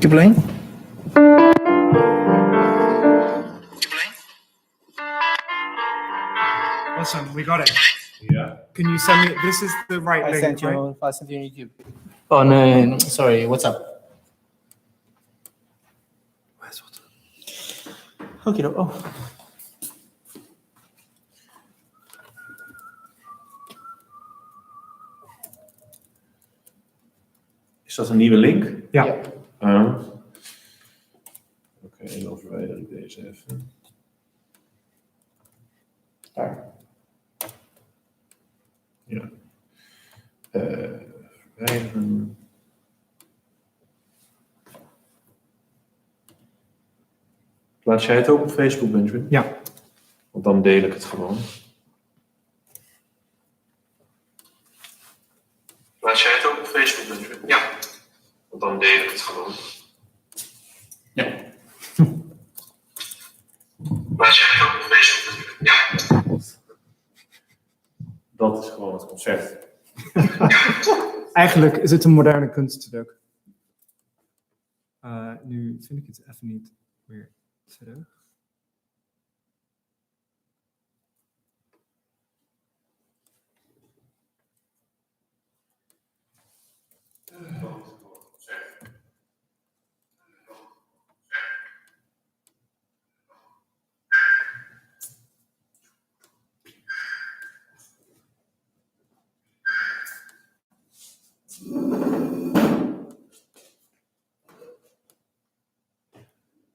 Keep playing. Awesome, we got it. Yeah. Can you send me? This is the right I link, sent right? you on YouTube. Oh no, sorry, WhatsApp. Where's WhatsApp? Okay, oh. Is dat een nieuwe link? Ja. Oké, dan verwijder ik deze even. Daar. Ja. Verwijderen. Plaats jij het ook op Facebook, Benjamin? Ja. Want dan deel ik het gewoon. Plaats jij het ook op Facebook, Benjamin? Ja. Want dan deel ik het gewoon. Ja. Plaats jij het ook op Facebook, Benjamin? Ja. Dat is gewoon het concept. Eigenlijk is het een moderne kunststuk. Nu vind ik het even niet meer terug.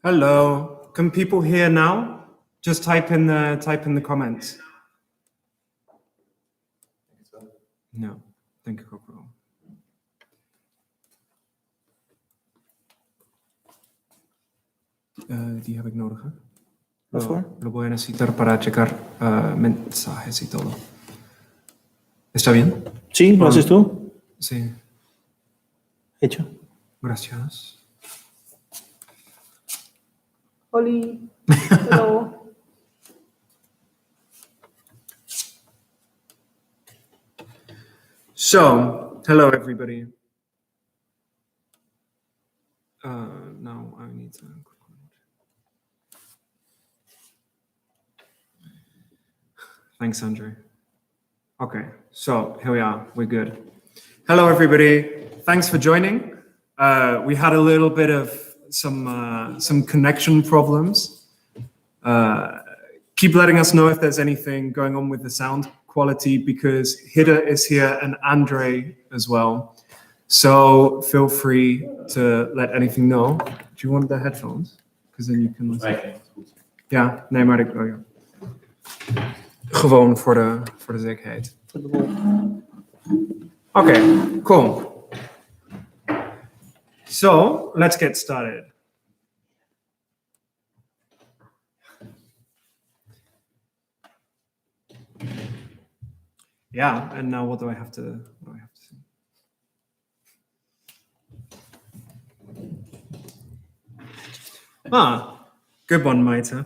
Hello, can people hear now? Just type in the comments. Ja, denk ik ook wel. Die heb ik nodig, hè? Wat voor? Lo voy a necesitar para checar mensajes y todo. ¿Está bien? Sí, ¿lo haces tú? Sí, Hecho. gracias. Oli. Hello. So, hello everybody. Now I need to. Thanks, Andre. Okay, so here we are. We're good. Hello everybody. Thanks for joining. We had a little bit of some connection problems. Keep letting us know if there's anything going on with the sound quality, because Hidde is here and Andre as well. So feel free to let anything know. Do you want the headphones? Because then you can listen. Ja, nee, maar ik... Oh ja. Gewoon voor de zekerheid. Okay, cool. So, let's get started. Yeah, and now what do I have to say? Good one, Maite.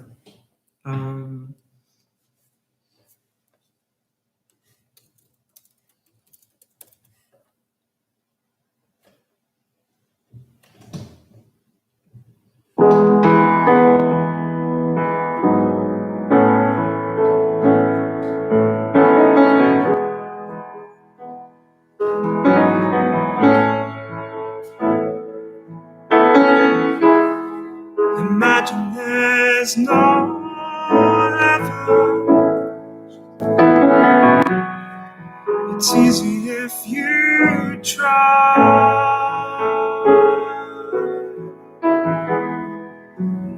Imagine there's no heaven. It's easy if you try.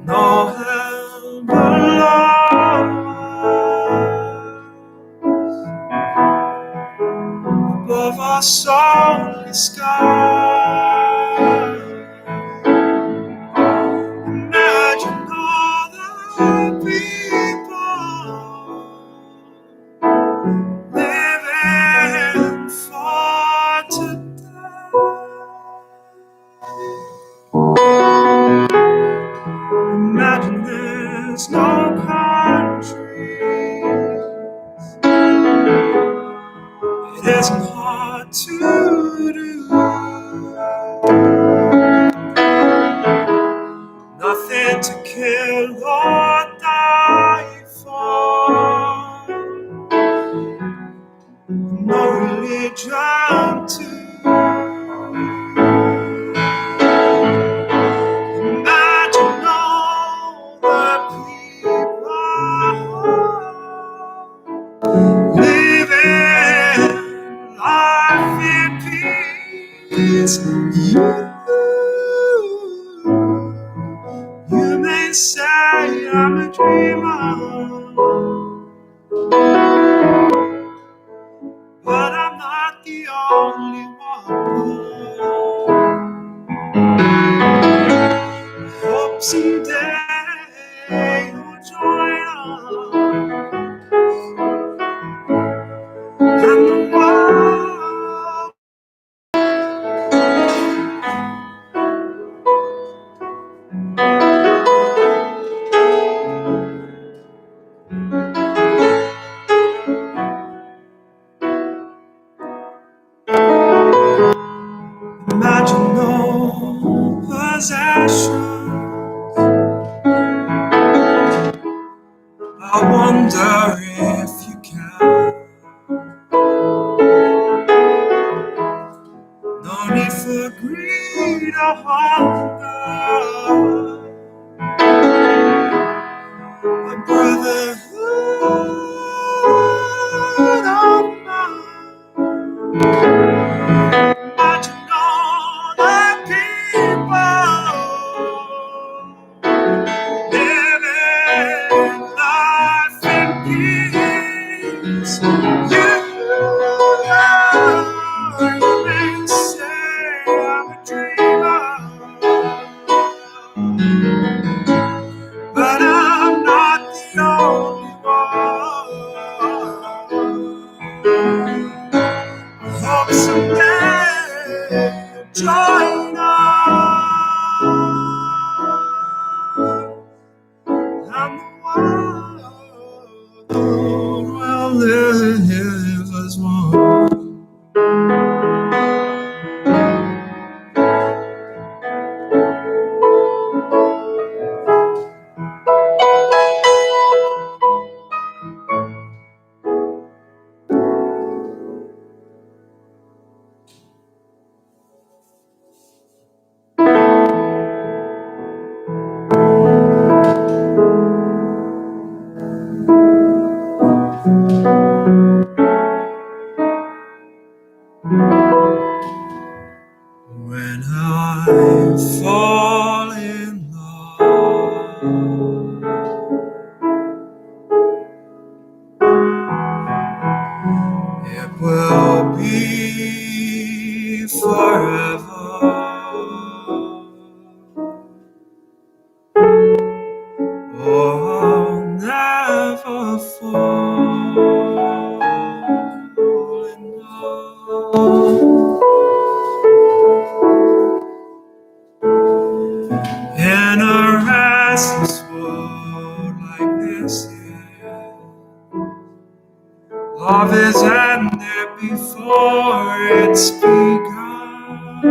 No hell below us, above us only sky. Imagine all the people living for today. Imagine there's no countries. It isn't hard to You may say I'm a dreamer, but I'm not the only one. Hope someday you'll join us, and the world imagine no possession. I wonder if you can. No need for greed or hunger. A brotherhood of mine. Imagine all the people living life in peace. You may say I'm a dreamer, but I'm not the only one. Hope someday you'll join us, and the world will live as one. When I fall in love, it will be forever. Oh, I'll never fall in love. In a restless world like this, yeah, love is ended before it's begun,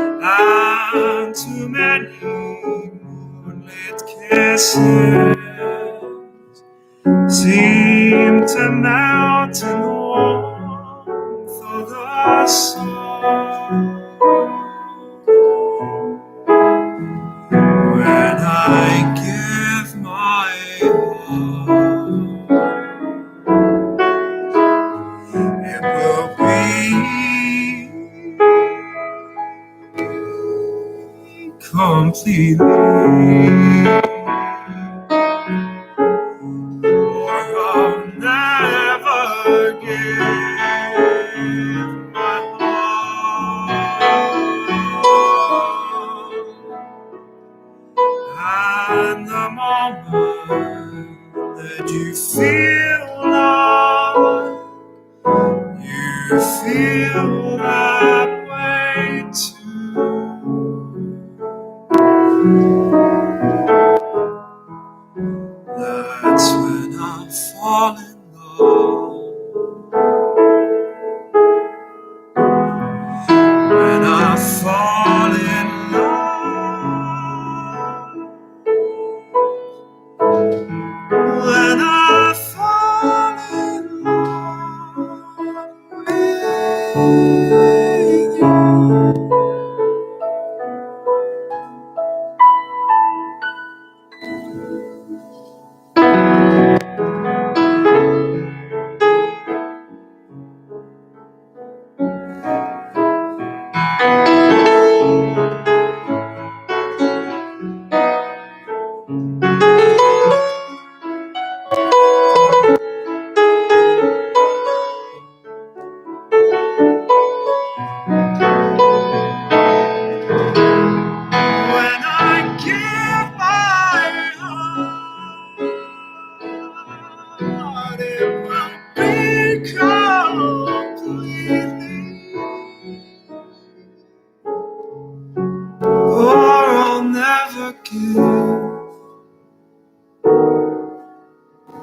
and too many moonlit kisses seem to melt in the warmth of the sun. When I give my heart, it will be completely, or I'll never give my heart. And the moment that you feel like you feel that way too, that's when I fall in love. When I fall in love. When I give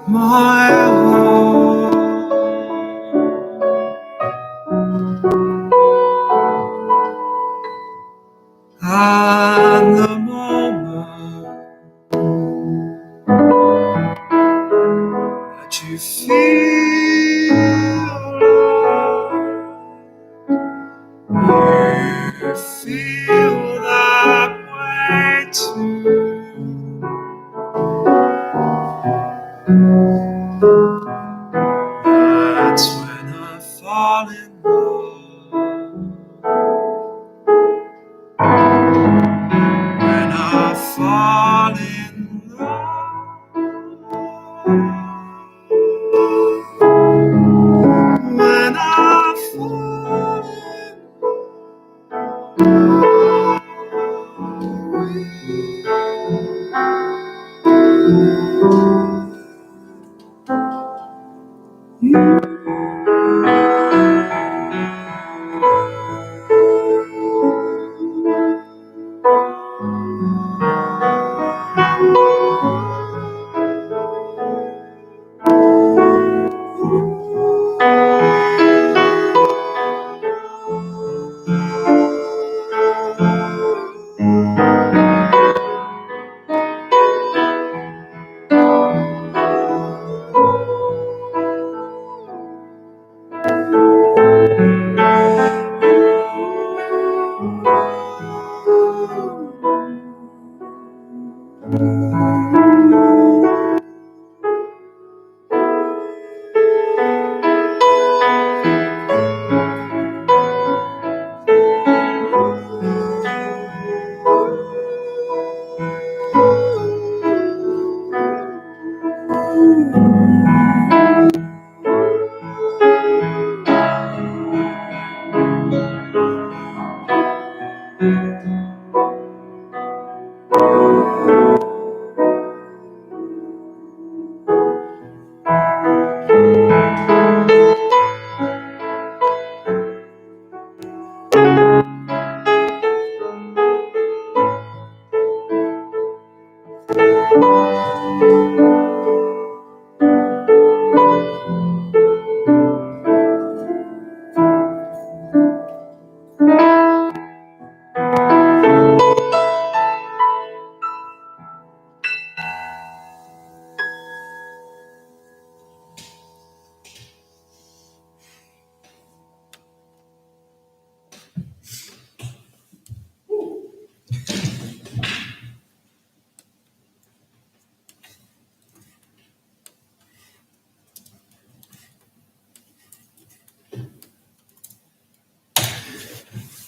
my all. And the moment that you feel like you feel that way too, that's when I fall in love. When I fall in love, when I fall in love.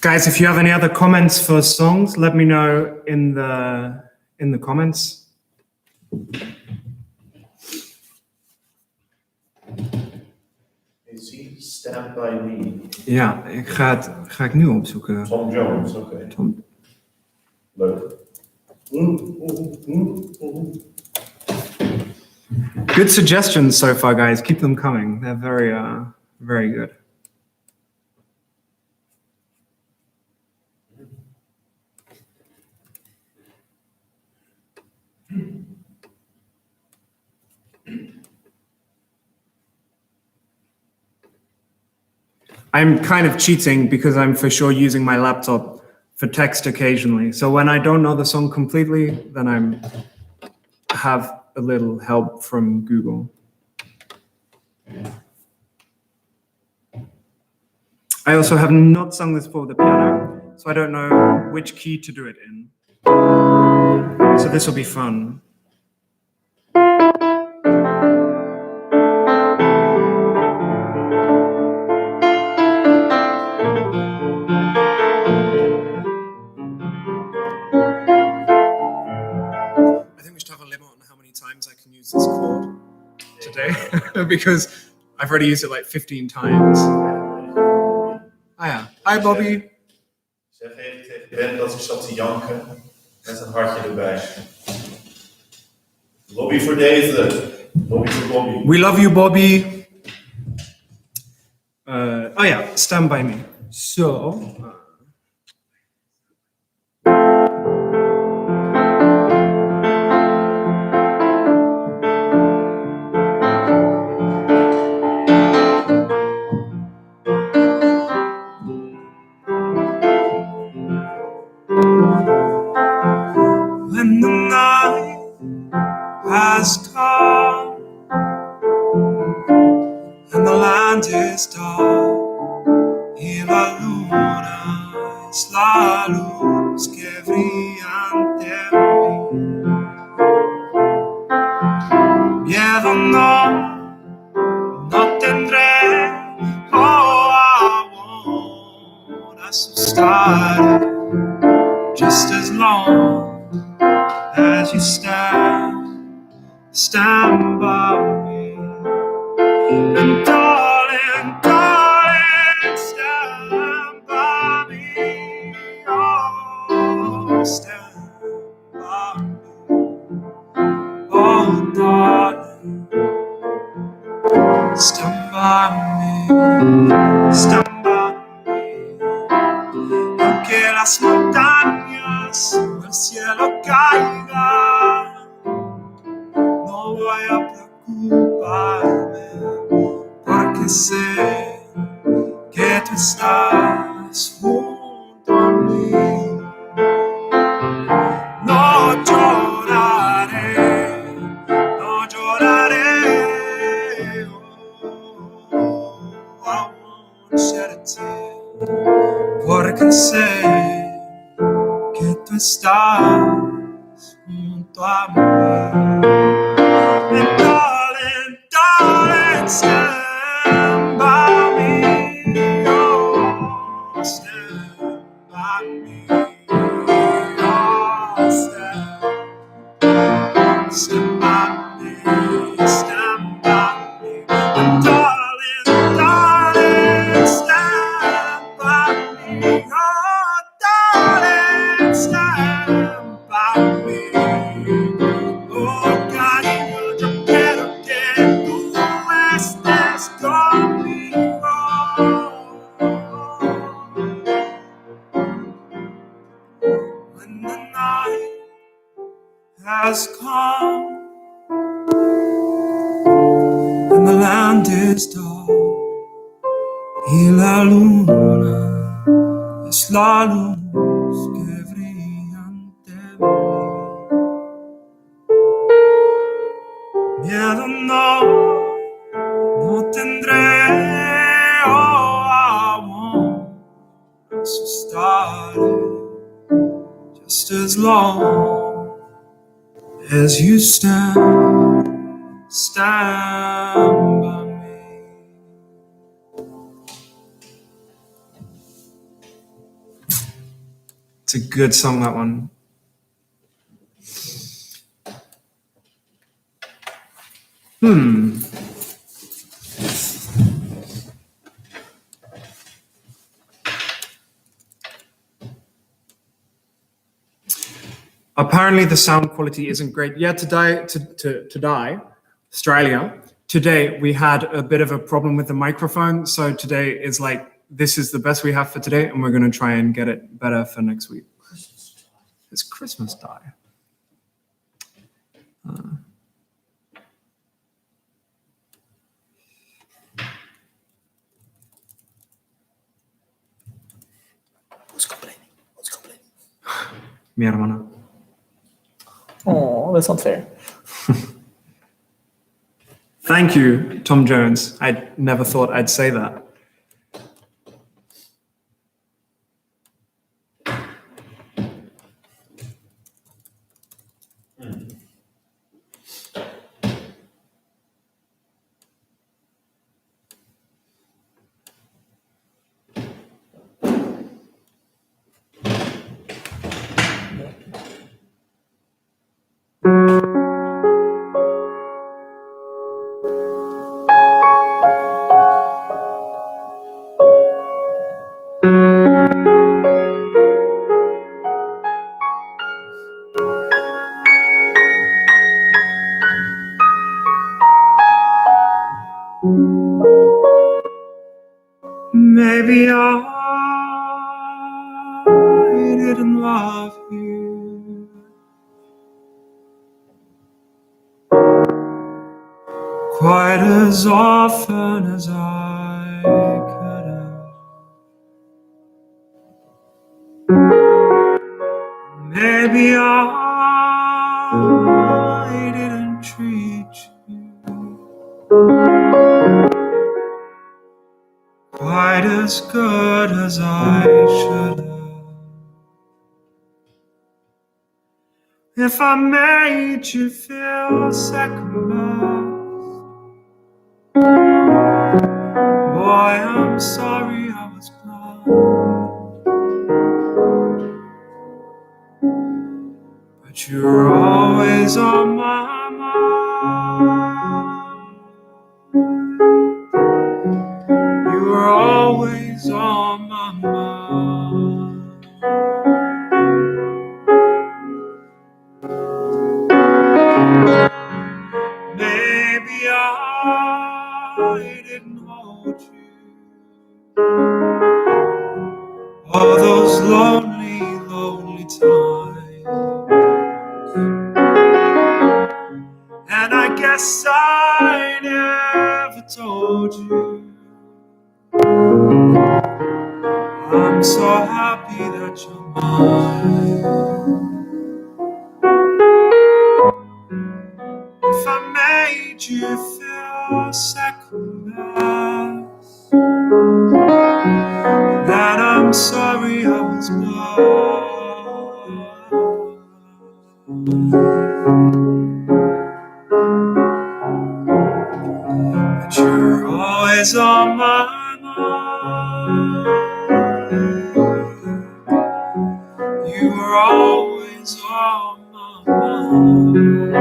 Guys, if you have any other comments for songs, let me know in the comments. Is he Stand By Me? Ja, ga ik nu opzoeken. Tom Jones, oké. Tom. Leuk. Good suggestions so far, guys. Keep them coming. They're very good. I'm kind of cheating because I'm for sure using my laptop for text occasionally. So when I don't know the song completely, then I have a little help from Google. I also have not sung this for the piano, so I don't know which key to do it in. So this will be fun. Times I can use this chord today because I've already used it like 15 times. Ah ja, hi Bobby. Zeg even tegen Ben dat ik zat te janken met een hartje erbij. Lobby voor deze. Lobby voor Bobby. We love you, Bobby. Oh yeah, Stand By Me. So. When the night has come and the land is dark, y la luna es la luz que brilla ante mí. Miedo no tendré, oh, I won't asustar, just as long as you stand by me. And darling, darling, stand by me. Oh, stand by me. Oh, darling, stand by me. Stand by me. Aunque las montañas o el cielo caigan, no voy a preocuparme, porque sé que tú estás junto a mí. No lloraré, no lloraré. Oh, I won't shed a tear, porque sé que tú estás junto a mí. And darling, darling, stand by me. Oh, stand by me. Oh, stand by me. Stand by me. And darling, darling, stand by me. Oh, darling, stand by me. Oh, cariño, yo quiero que tú estés conmigo. When the night has come and the land is dark, y la luna es la luz que brilla ante mí. Miedo no tendré, oh, I won't asustaré, just as long as you stand by me. It's a good song, that one. Apparently the sound quality isn't great. Yeah, today, Australia, today we had a bit of a problem with the microphone. So today is like, this is the best we have for today, and we're going to try and get it better for next week. It's Christmas time. Who's complaining? Who's complaining? Mi hermana. Oh, that's not fair. Thank you, Tom Jones. I never thought I'd say that. Maybe I didn't love you quite as often as I could have. Maybe I didn't treat you quite as good as I should have. If I made you feel second best, boy, I'm sorry I was blind. But you're always on my mind. You were always on my mind. Maybe I didn't hold you all those lonely, lonely times. And I guess I never told you I'm so happy that you're mine. If I made you feel second best, then I'm sorry I was blind. But you're always on my mind. You were always on my mind.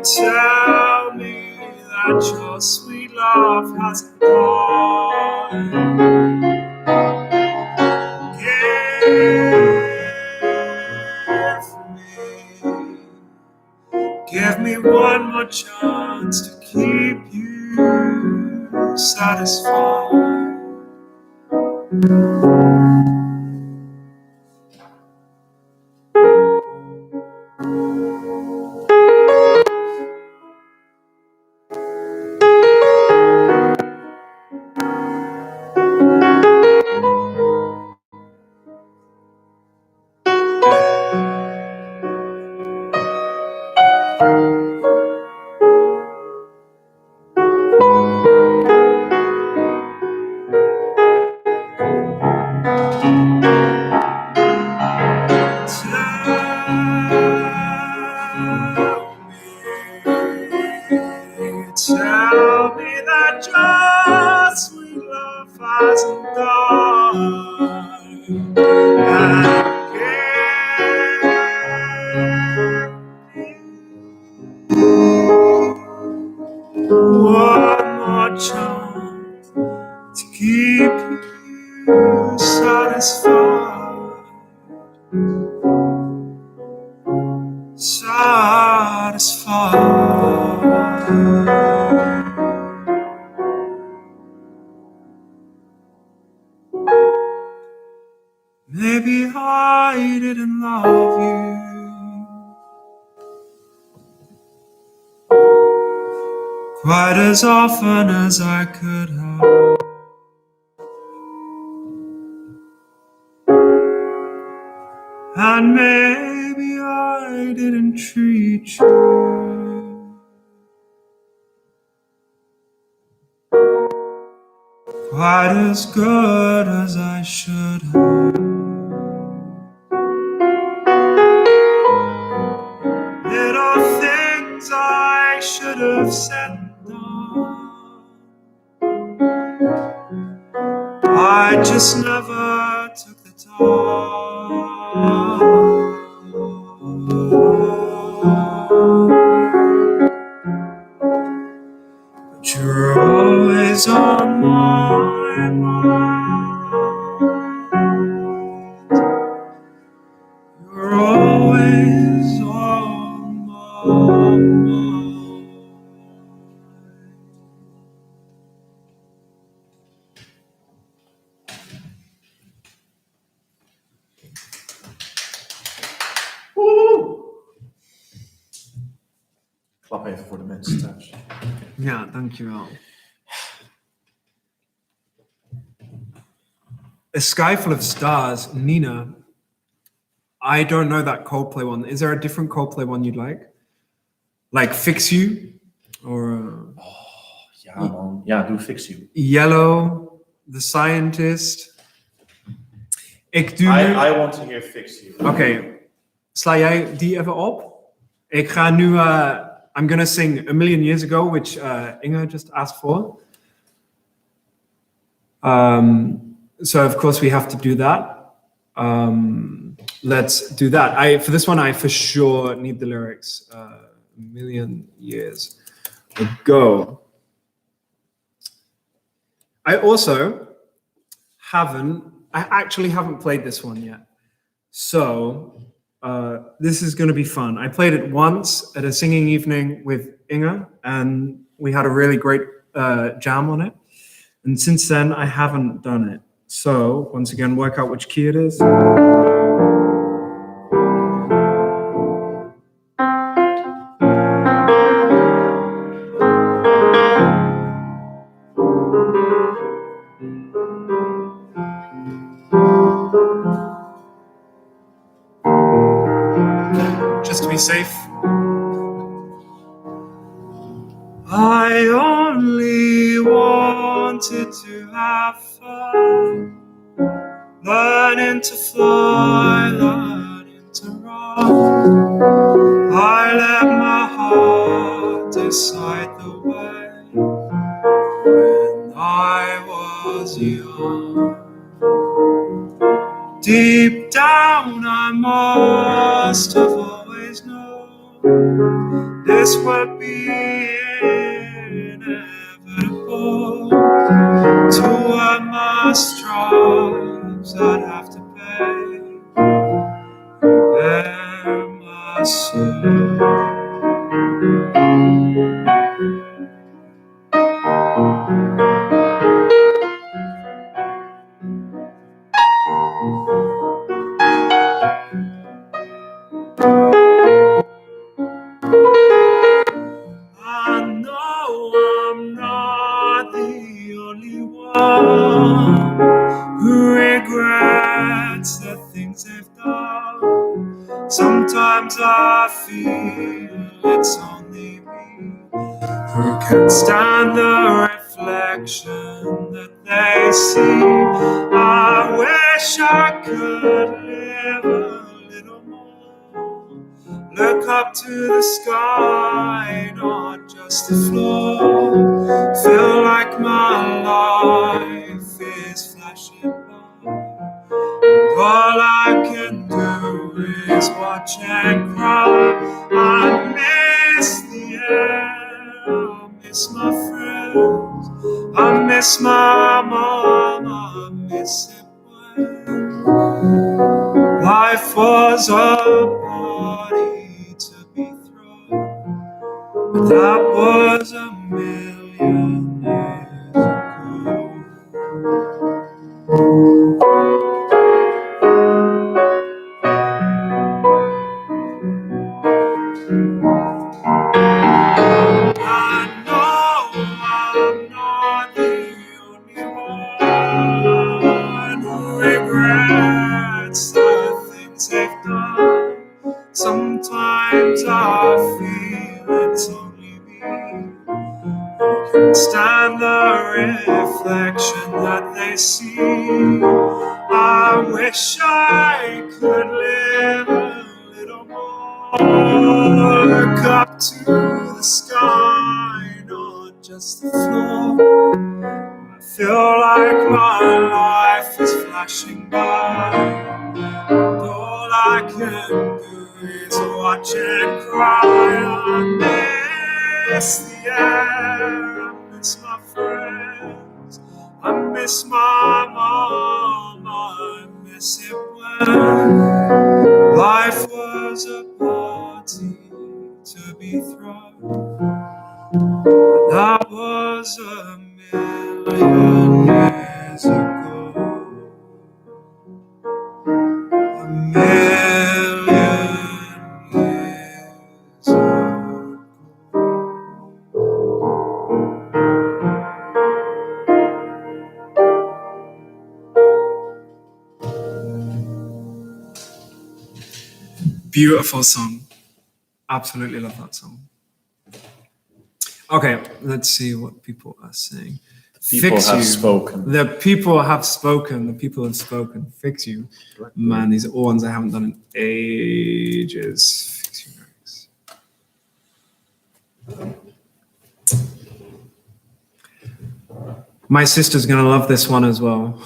Tell me that your sweet love hasn't gone. Give me one more chance to keep you satisfied. Tell me that your sweet love hasn't gone. And give me one more chance to keep you satisfied. Maybe I didn't love you quite as often as I could have. And maybe I didn't treat you quite as good as I should have. Little things I should have said and done, I just never took the time. But you're always on my mind. You're always on my mind. Klap even voor de mensen thuis. Ja, dankjewel. A Sky Full of Stars, Nina. I don't know that Coldplay one. Is there a different Coldplay one you'd like? Like Fix You? Or Ja man, ja, doe Fix You. Yellow, The Scientist. Ik doe nu... I want to hear Fix You. Oké, sla jij die even op? Ik ga nu... I'm gonna sing A Million Years Ago, which Inge just asked for. So of course we have to do that. Let's do that. For this one, I for sure need the lyrics. A Million Years Ago. I actually haven't played this one yet. So this is going to be fun. I played it once at a singing evening with Inge, and we had a really great jam on it. And since then, I haven't done it. So once again, work out which key it is. Just to be safe. I only wanted to have fun, learning to fly, learning to run. I let my heart decide the way when I was young. Deep down I must have always known this would be inevitable. To earn my stripes I'd have to pay, bare my soul. I know I'm not the only one who regrets the things they've done. Sometimes I feel it's only me who can stand the reflection that they see. I wish I could live a little more, look up to the sky, not just the floor. Feel like my life is flashing by. All I can do is watch and cry. I miss the air, I miss my friends, I miss my mom, I miss it when life was a party to be thrown. But that was a million years ago. I know I'm not the only one who regrets the things they've done. Sometimes I feel it's only me who can stand the reflection that they see. I wish I could live a little more, look up to the sky, not just the floor. I feel like my life is flashing by, and all I can do is watch and cry. I miss the air, I miss my friends, I miss my mom, I miss it when life was a party to be thrown. That was a million years ago. A million years ago. Beautiful song. Absolutely love that song. Okay, let's see what people are saying. People Fix have you. spoken. The people have spoken. The people have spoken. Fix you. Man, these are all ones I haven't done in ages. Fix you lyrics. My sister's gonna love this one as well.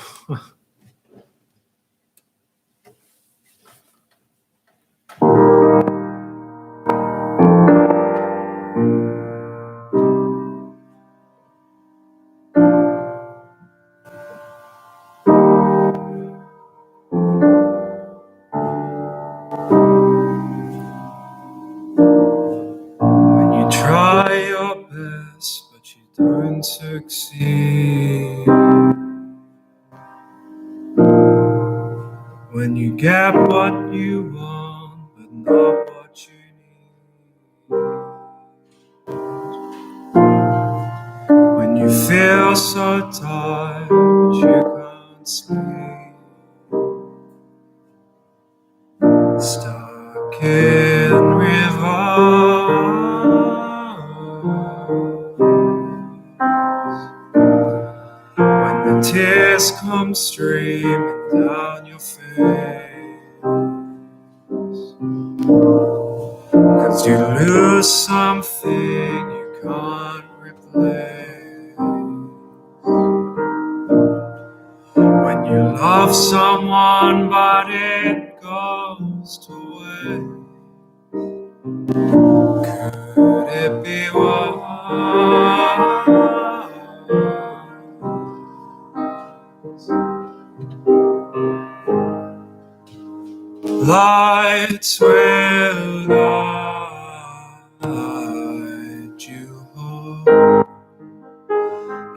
When you try your best, but you don't succeed. When you get what you want, but not what you need. When you feel so tired, but you can't sleep. Stuck in reverse. When the tears come streaming down your face, 'cause you lose something you can't replace. When you love someone but it goes to waste, could it be worse? Lights will guide you home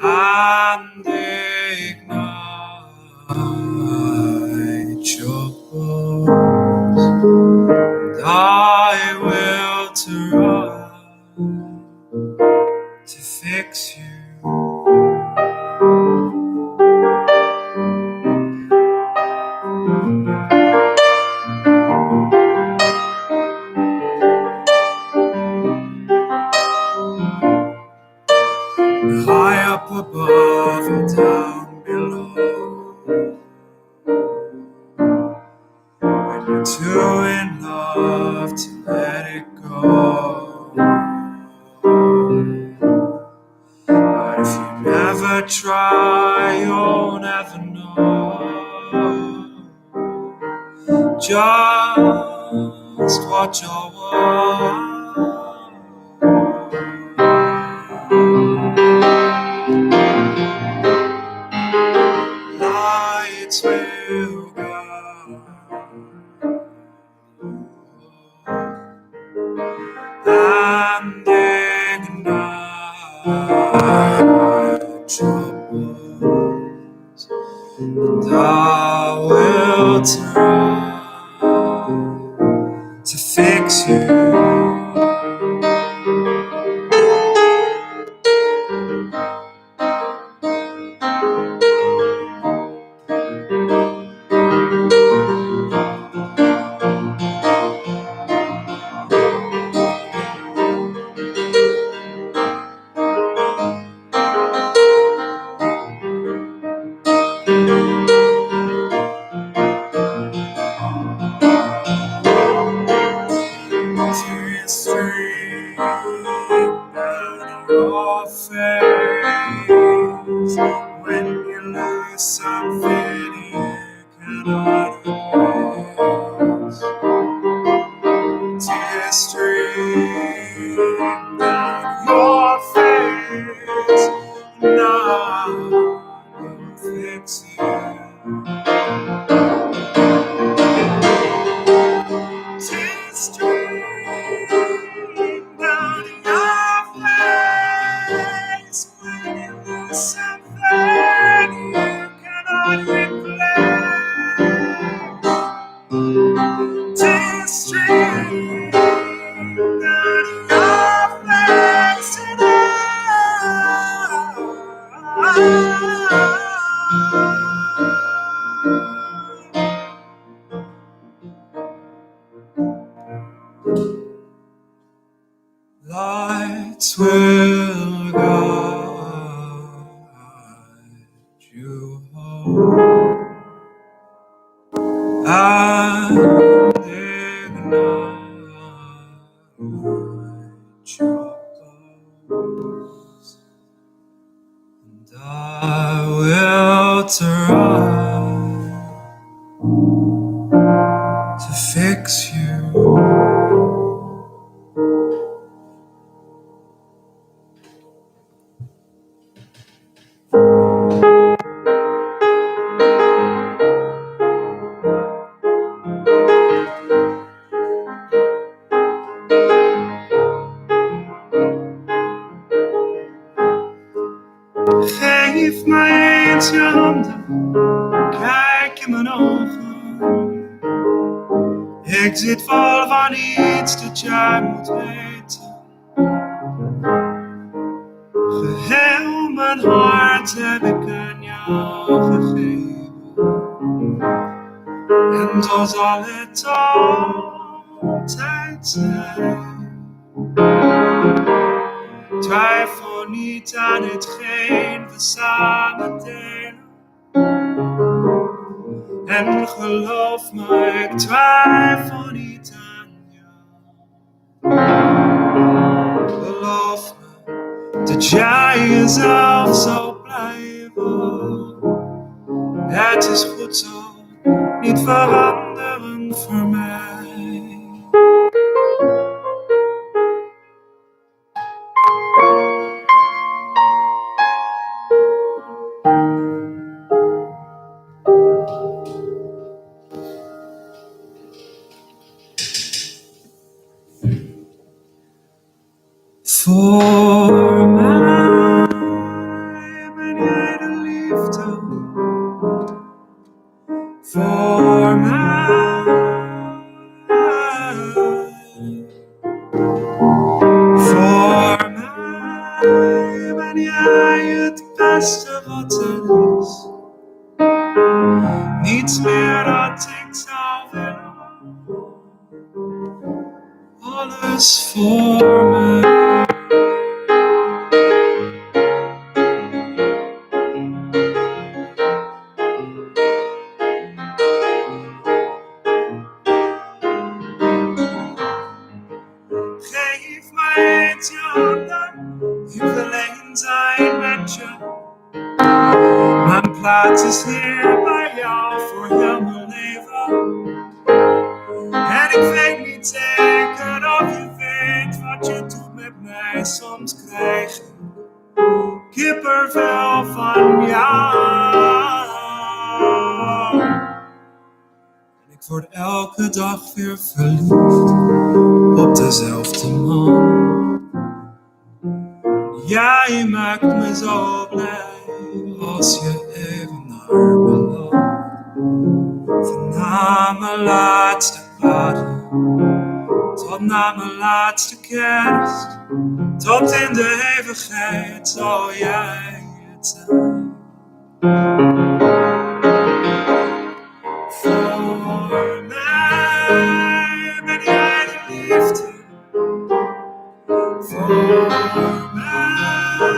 and ignite your bones. And I will try to fix you. High up above or down below, when you're too in love to let it go. But if you never try, you'll never know just what you're worth. Lights will guide and ignite your bones. And I will try to fix you. Tears stream down your face when you lose something you cannot replace. Tears stream down your face. Now we'll fix you. Tears stream down your face when you lose something you cannot replace. Tears stream down your face. lights will guide you home and ignite your glows. And I will try to fix you. Geef mij eens je handen, kijk in mijn ogen. Ik zit vol van iets dat jij moet weten. Geheel mijn hart heb ik aan jou gegeven. En zo zal het altijd zijn. Twijfel niet aan hetgeen we samen delen. En geloof me, ik twijfel niet aan jou. Geloof me, dat jij jezelf zal blijven. Het is goed zo, niet veranderen voor mij. Voor mij ben jij de liefde. Voor mij. Voor mij ben jij het beste wat er is. Niets meer dat ik zou willen. Alles voor mij. Geef mij eens je handen, ik wil één zijn met je. Mijn plaats is hier bij jou voor heel mijn leven. En ik weet niet zeker of je weet wat je doet met mij. Soms krijg ik kippenvel van jou. En ik word elke dag weer verliefd op dezelfde man. Jij maakt me zo blij als je even naar me loopt. Van na mijn laatste adem tot na mijn laatste kerst, tot in de eeuwigheid zal jij het zijn. Voor mij ben jij de liefde. Voor mij.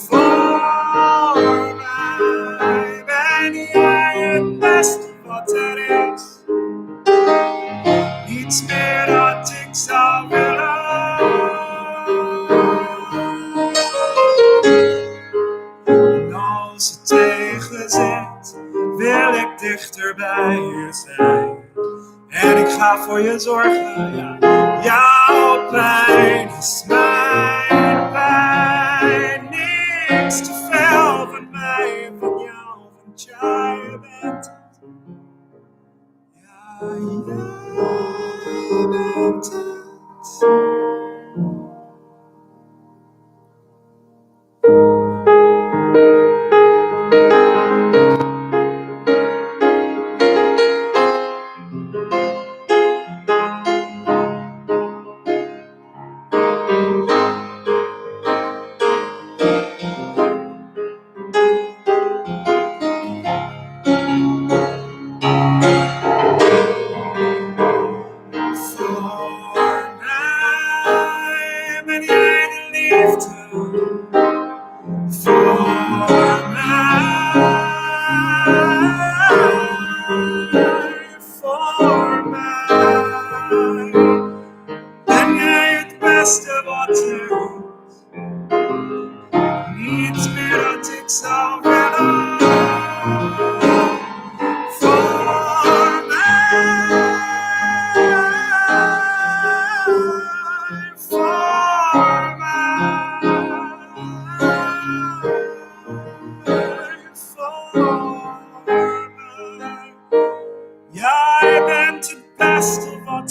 Voor mij ben jij het beste wat er is. Niets meer dat ik zou willen. En als het tegenzit, wil ik dichter bij je zijn. En ik ga voor je zorgen, ja. Jouw pijn is mijn pijn. Niks te veel van mij, van jou, want jij bent het. Ja, jij bent het.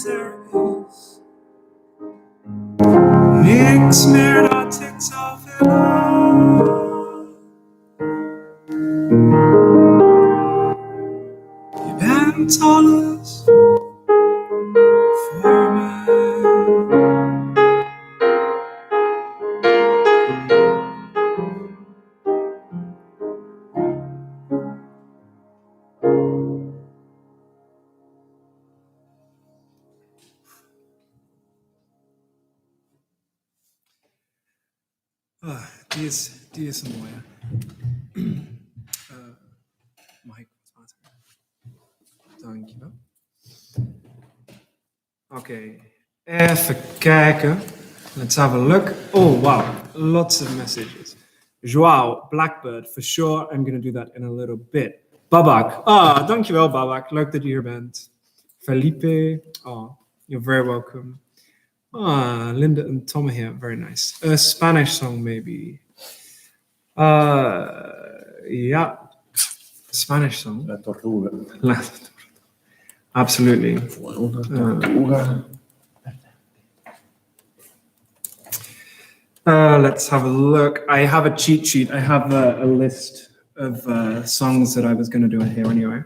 there is. Niks meer dat ik zoveel had. Je bent alles voor mij. Die is een mooie. Mag ik wat water? Dankjewel. Oké, even kijken. Let's have a look. Oh, wow. Lots of messages. Joao, Blackbird, for sure. I'm going to do that in a little bit. Babak. Dankjewel, Babak. Leuk dat je hier bent. Felipe. You're very welcome. Linda and Tom here. Very nice. A Spanish song, maybe. Yeah. Spanish song. La Tortuga. Absolutely. Let's have a look. I have a cheat sheet. I have a list of songs that I was going to do in here anyway.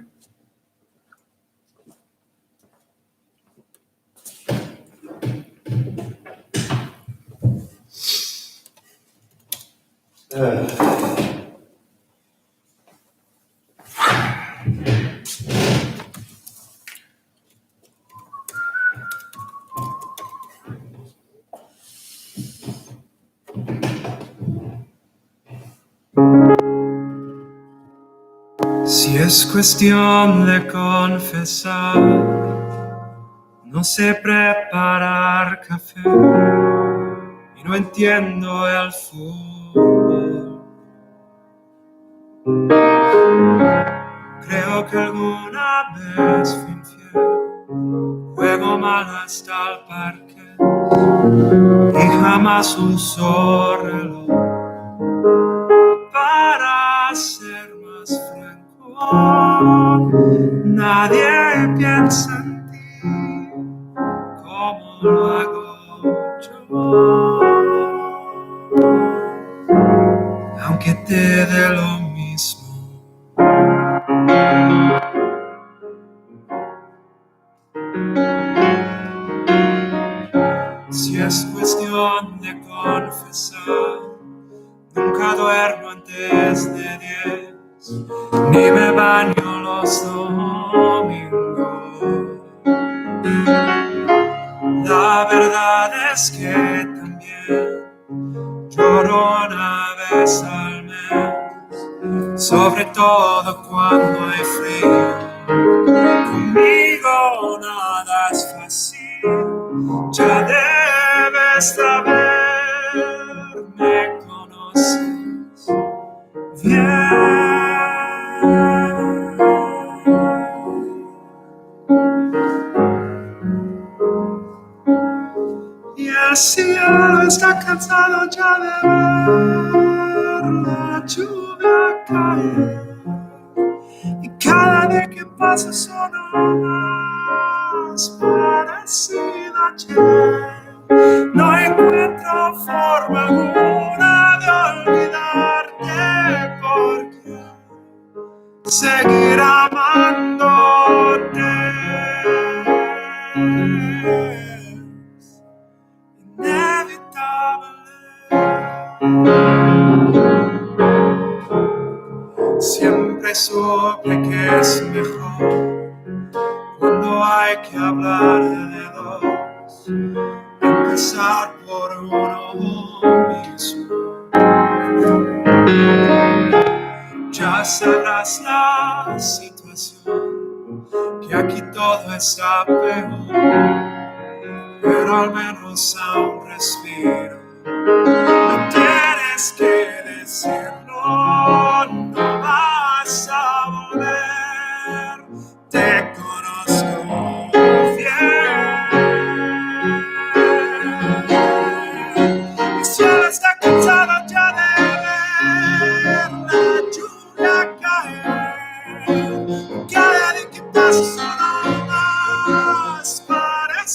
Si es cuestión de confesar, no sé preparar café y no entiendo el fútbol. Creo que alguna vez fui infiel, juego mal hasta el parque y jamás uso reloj para ser más franco. Nadie piensa en ti como lo hago yo, aunque te dé lo mismo. Si es cuestión de confesar, nunca duermo antes de 10, ni me baño los domingos. La verdad es que también lloro una vez al mes, sobre todo cuando hay frío. Conmigo nada es fácil, ya debes saber, me conoces bien. Y el cielo está cansado ya de ver la lluvia caer, y cada día que pasa solo más parecido a ayer. No encuentro forma alguna de olvidarte, porque seguir amándote es inevitable. Siempre supe que es mejor cuando hay que hablar de dos, empezar por uno mismo. Ya sabrás la situación, que aquí todo está peor, pero al menos aún respiro. No tienes que decirlo, no vas a volver, te conozco bien. El cielo está cansado ya de ver la lluvia caer, cada día que pasa solo más parece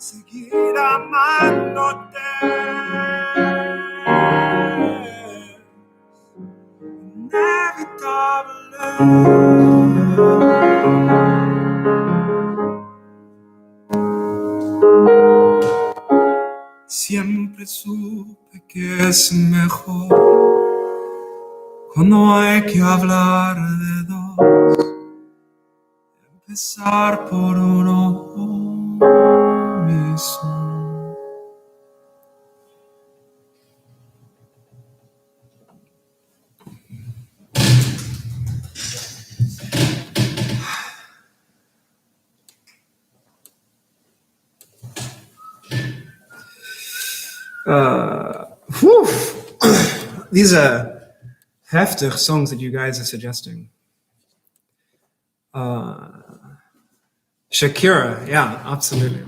seguir amándote. Siempre supe que es mejor cuando hay que hablar de dos, empezar por uno mismo. Whew. These are heftig songs that you guys are suggesting. Shakira, yeah, absolutely.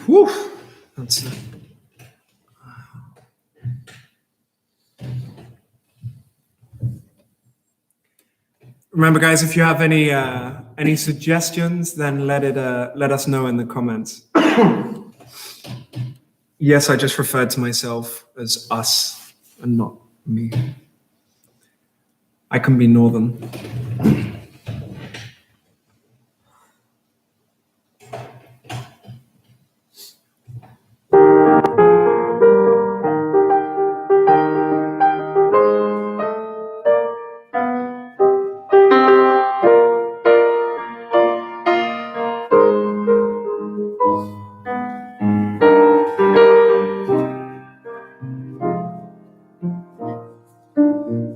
Whew. That's Remember, guys, if you have any suggestions, then let us know in the comments. Yes, I just referred to myself as us and not me. I can be northern.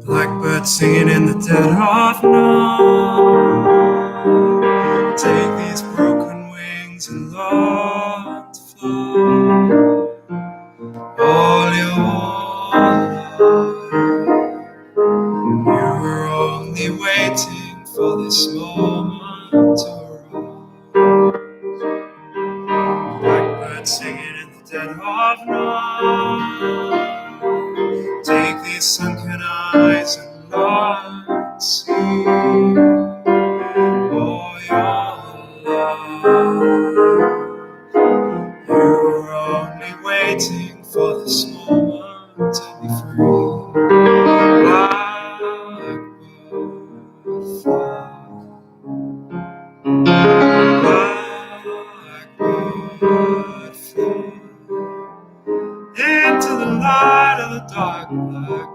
Blackbird singing in the dead of night. Take these broken wings and learn to fly. All your life, you were only waiting for this moment to arise. Blackbird singing in the dead of night. Take these sunken eyes and learn to see all your life. You were only waiting for this moment to be free. Blackbird fly. Blackbird fly into the light of the dark black night.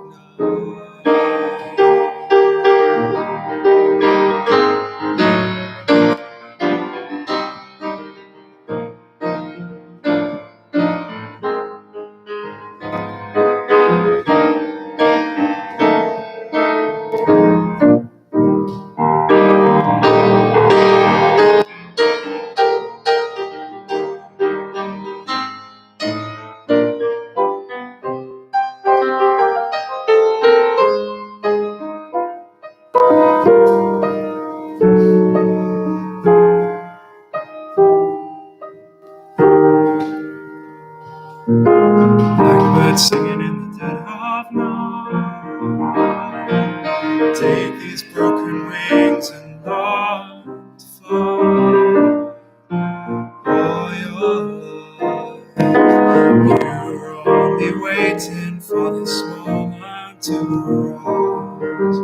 Blackbird singing in the dead of night. Take these broken wings and learn to fly. All your life, you were only waiting for this moment to rise.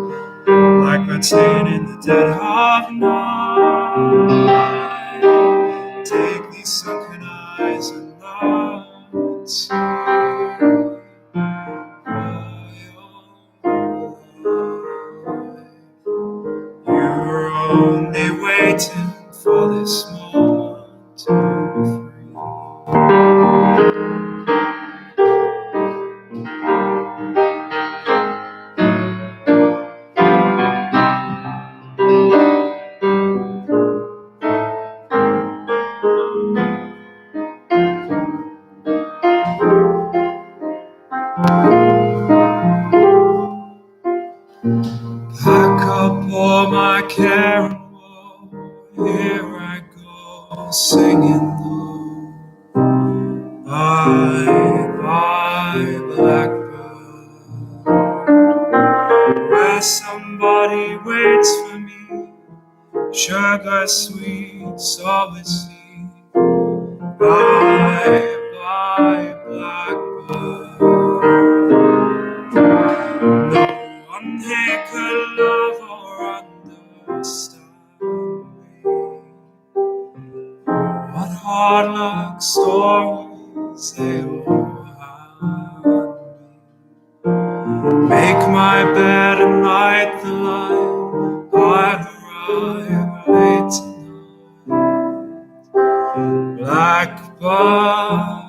Blackbird singing in the dead of night. Take these sunken eyes and learn to see all your life. You were only waiting for this moment to be free. Pack up all my care and woe. Here I go, singing low. Bye, bye, blackbird. where somebody waits for me. Sugar sweet, so is he. Bye, bye, blackbird. No one here could love or understand me. What hard luck stories they all had. Make my bed and light the light. I'll arrive late tonight. Blackbird.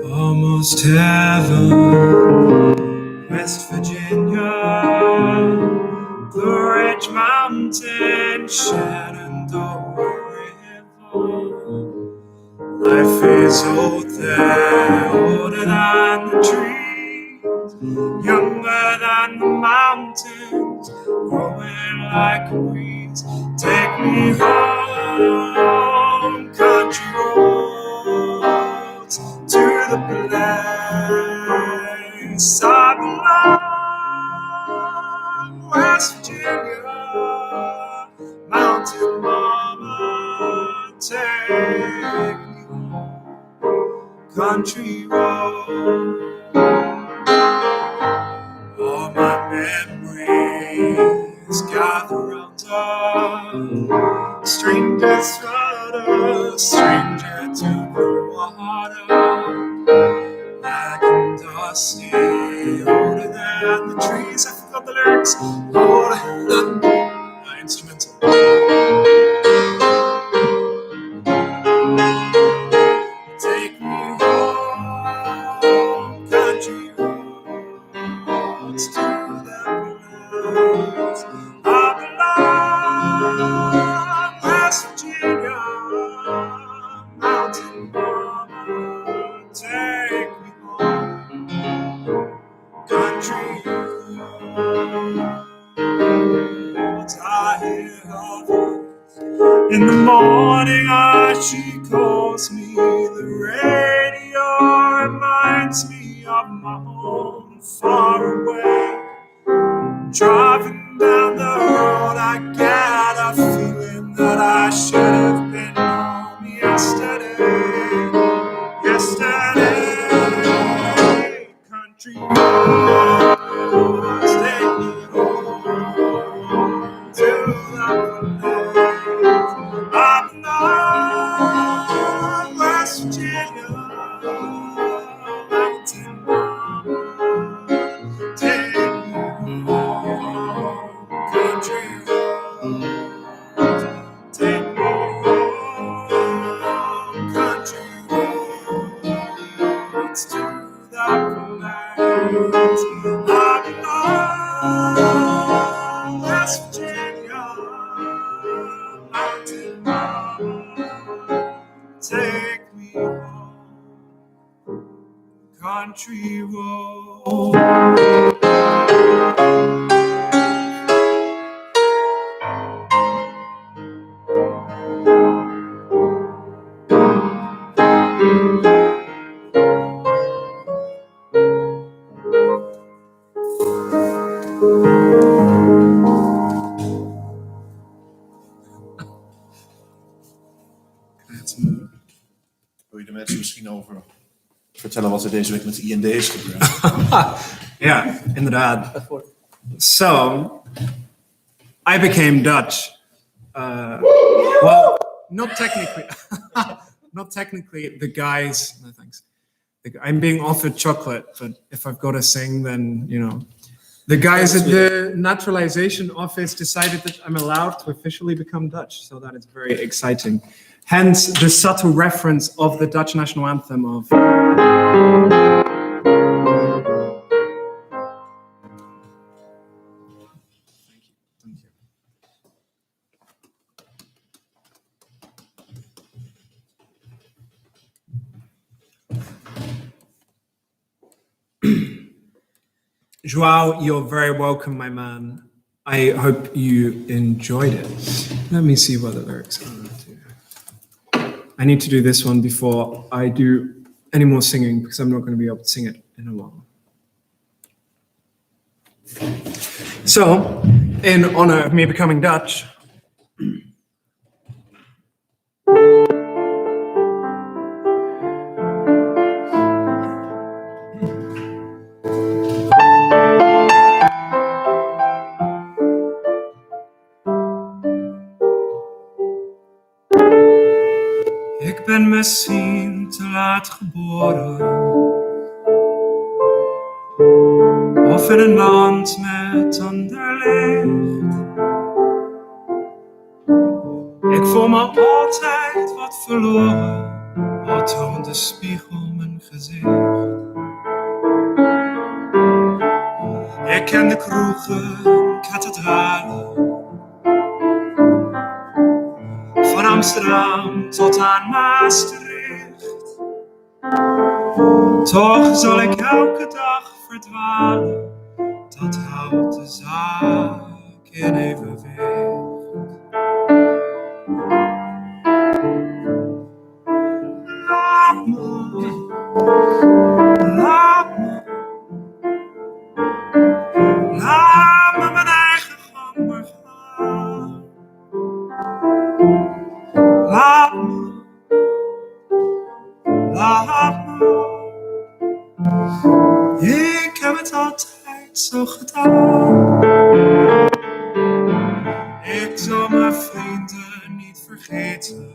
Almost heaven, West Virginia, Blue Ridge Mountain, Shenandoah River. Life is old there, older than the trees, younger than the mountains, growing like a breeze. Take me home, country roads, to the place I belong. West Virginia, mountain mama, take me home, country road. All my memories gather round us. Strangers flood us, stranger to the water. Black and dusty, older than the trees. I forgot the lyrics. Older than my instrumental. Take me home, country roads, to that place I belong. West Virginia, mountain mama, take me home, country roads. I hear her voice in the morning, she calls me. The radio reminds me of my home far away. Driving down the road, I get a feeling that I should have been home yesterday. Yesterday, country roads take me home to that place I'm not. West Virginia, mountain mama, take me home, country roads, take me home, country roads, to that place I belong. West Virginia, mountain mama, take me home, country road. Wil je de mensen misschien over Vertellen wat er deze week met de IND is gebeurd. Ja, inderdaad. So, I became Dutch. Well, not technically. Not technically. The guys. No thanks. I'm being offered chocolate, but if I've got to sing, then you know. The guys at the naturalization office decided that I'm allowed to officially become Dutch, so that is very exciting. Hence the subtle reference of the Dutch national anthem of. Thank you. Joao, you're very welcome, my man. I hope you enjoyed it. Let me see what the lyrics are. I need to do this one before I do any more singing because I'm not going to be able to sing it in a while. So, in honor of me becoming Dutch, ik ben misschien te laat geboren. Of in een land met ander licht. Ik voel me altijd wat verloren, al toont de spiegel mijn gezicht. Ik ken de kroegen, kathedralen, van Amsterdam tot aan Maastricht. Toch zal ik elke dag verdwalen, dat houdt de zaak in evenwicht. Laat me, laat me, laat me mijn eigen gang maar gaan. Laat me, laat me. Ik heb het altijd zo gedaan. Ik zal mijn vrienden niet vergeten.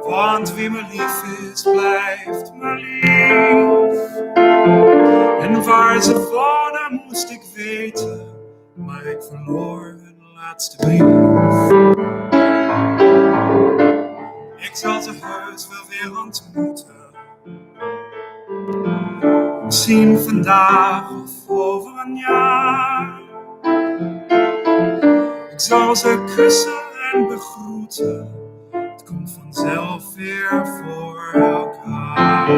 Want wie me lief is, blijft me lief. En waar ze wonen moest ik weten, maar ik verloor hun laatste brief. Ik zal ze heus wel weer ontmoeten. Misschien vandaag of over een jaar. Ik zal ze kussen en begroeten. Het komt vanzelf weer voor elkaar.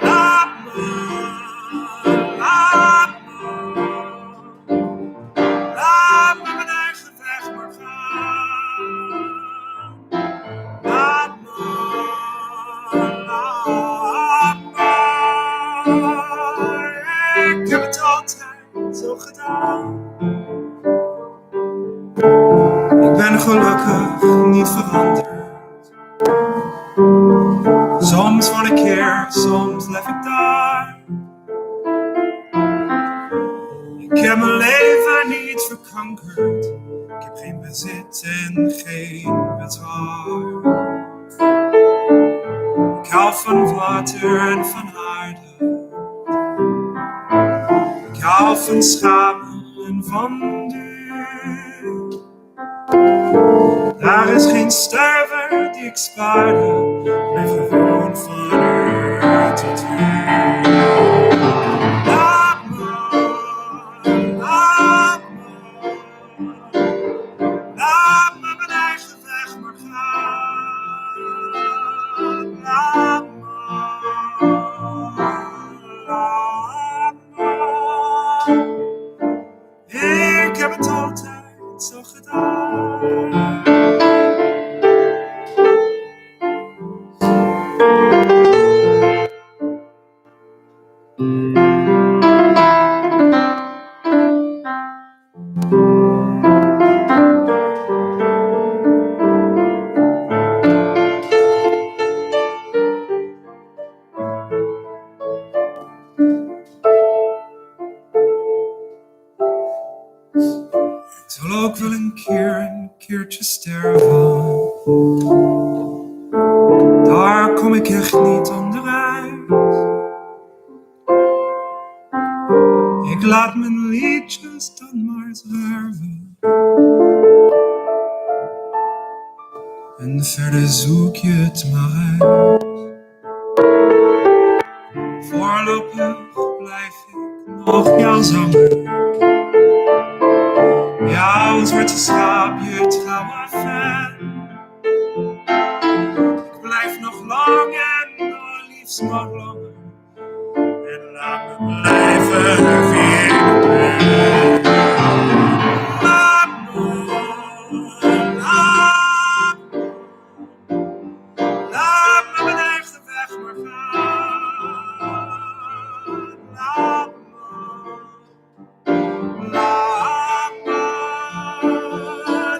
Laat me, laat me. Laat me mijn eigen weg maar gaan. Laat me, laat me. Ik heb het altijd zo gedaan. Ik ben gelukkig niet veranderd. Soms woon ik hier, soms leef ik daar. Ik heb mijn leven niet verkankerd. Ik heb geen bezit en geen bezwaar. Ik hou van water en van aarde. Ik hou van schapen en van duur. Daar is geen sterver die ik spaarde. Ik ben gewoon van uur tot uur. Laat me, laat me. Laat me mijn eigen weg maar gaan. Laat me, laat me. Ik heb het altijd zo gedaan. ik echt niet onderuit. Ik laat mijn liedjes dan maar zwerven. En verder zoek je het maar uit. Voorlopig blijf ik nog jouw zanger. Jouw zwarte schaap, je trouwe fan. Ik blijf nog lang en liefst nog langer. En laat me blijven wie ik ben. Laat me, laat me mijn eigen weg maar gaan. Laat me,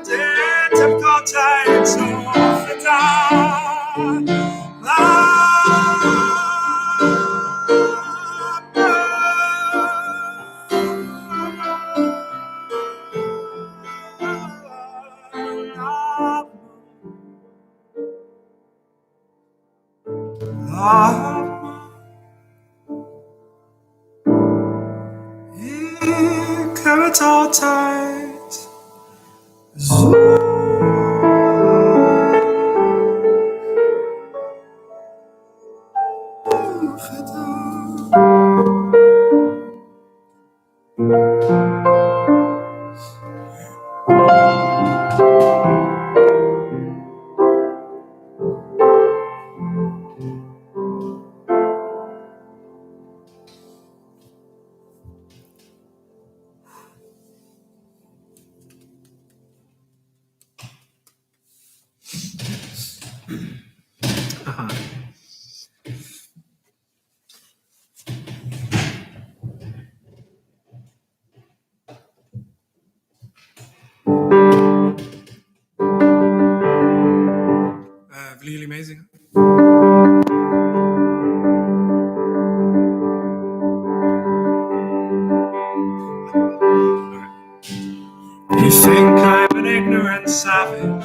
dit heb ik altijd zo gedaan. Ik heb het altijd zo gedaan. Willen jullie meezingen? You think I'm an ignorant savage,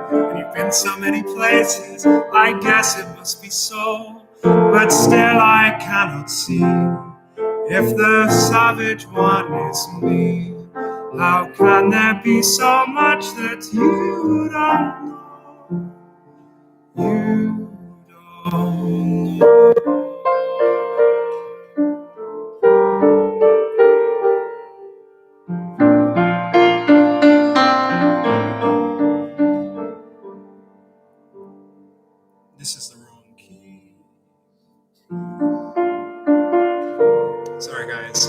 and you've been so many places, I guess it must be so, but still I cannot see if the savage one is me. How can there be so much that you don't know? You don't know. This is the wrong key. Sorry, guys.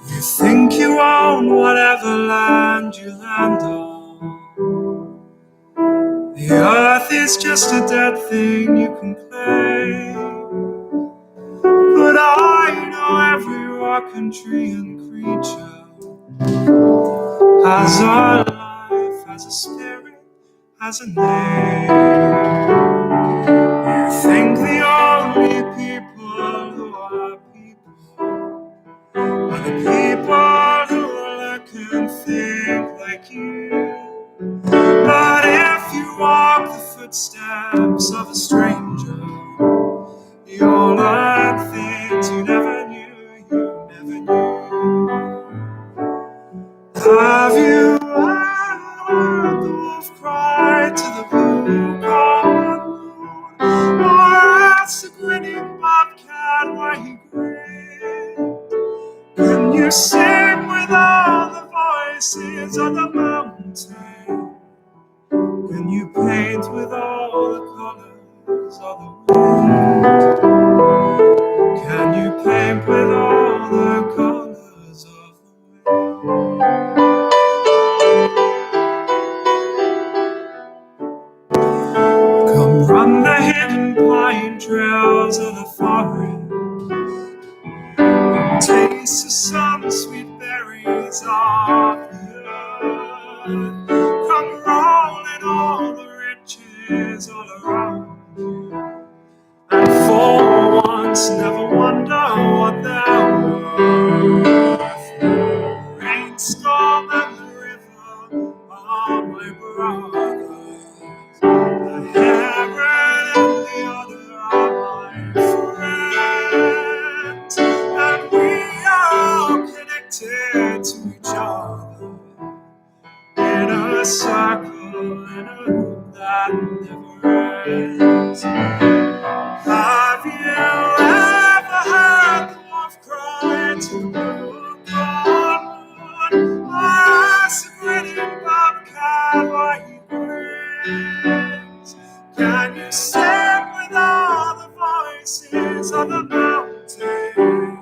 You think you own whatever land you land on. The earth is just a dead thing you can claim. But I know every rock and tree and creature has a life, has a spirit, has a name. You think the only people who are people are the people who look and think like you. But if you walk the footsteps of a stranger, you'll learn things you never knew, Have you heard the wolf cry to the blue corn moon? Or ask the grinning bobcat why he grinned? Can you sing with all the voices of the mountain? Can you paint with all the colors of the wind? Can you paint with all the colors of the wind? Come run the hidden pine trails of the forest. Come taste the some sweet berries of the earth. Come roll in all the riches all around. Parents never wonder what they're worth. The rainstorm and the river are my brothers. The heron and the otter are my friends. And we are connected to each other in a circle, in a loop that never ends. Have you ever heard the wolf cry to the blue-corn moon? Or ask the grinning bobcat why he grins? Can you sing with all the voices of the mountain?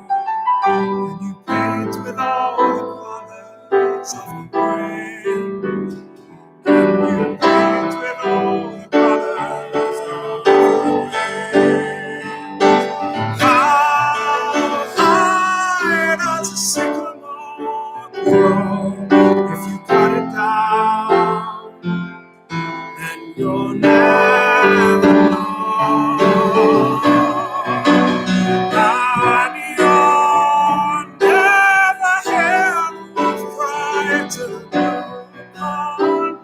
Can you paint with all the colors of the wind? Can you paint with all the colors of the wind? How high does a sycamore grow? If you cut it down, then you'll never know. And you'll never hear the wolf cry to the blue-corn moon.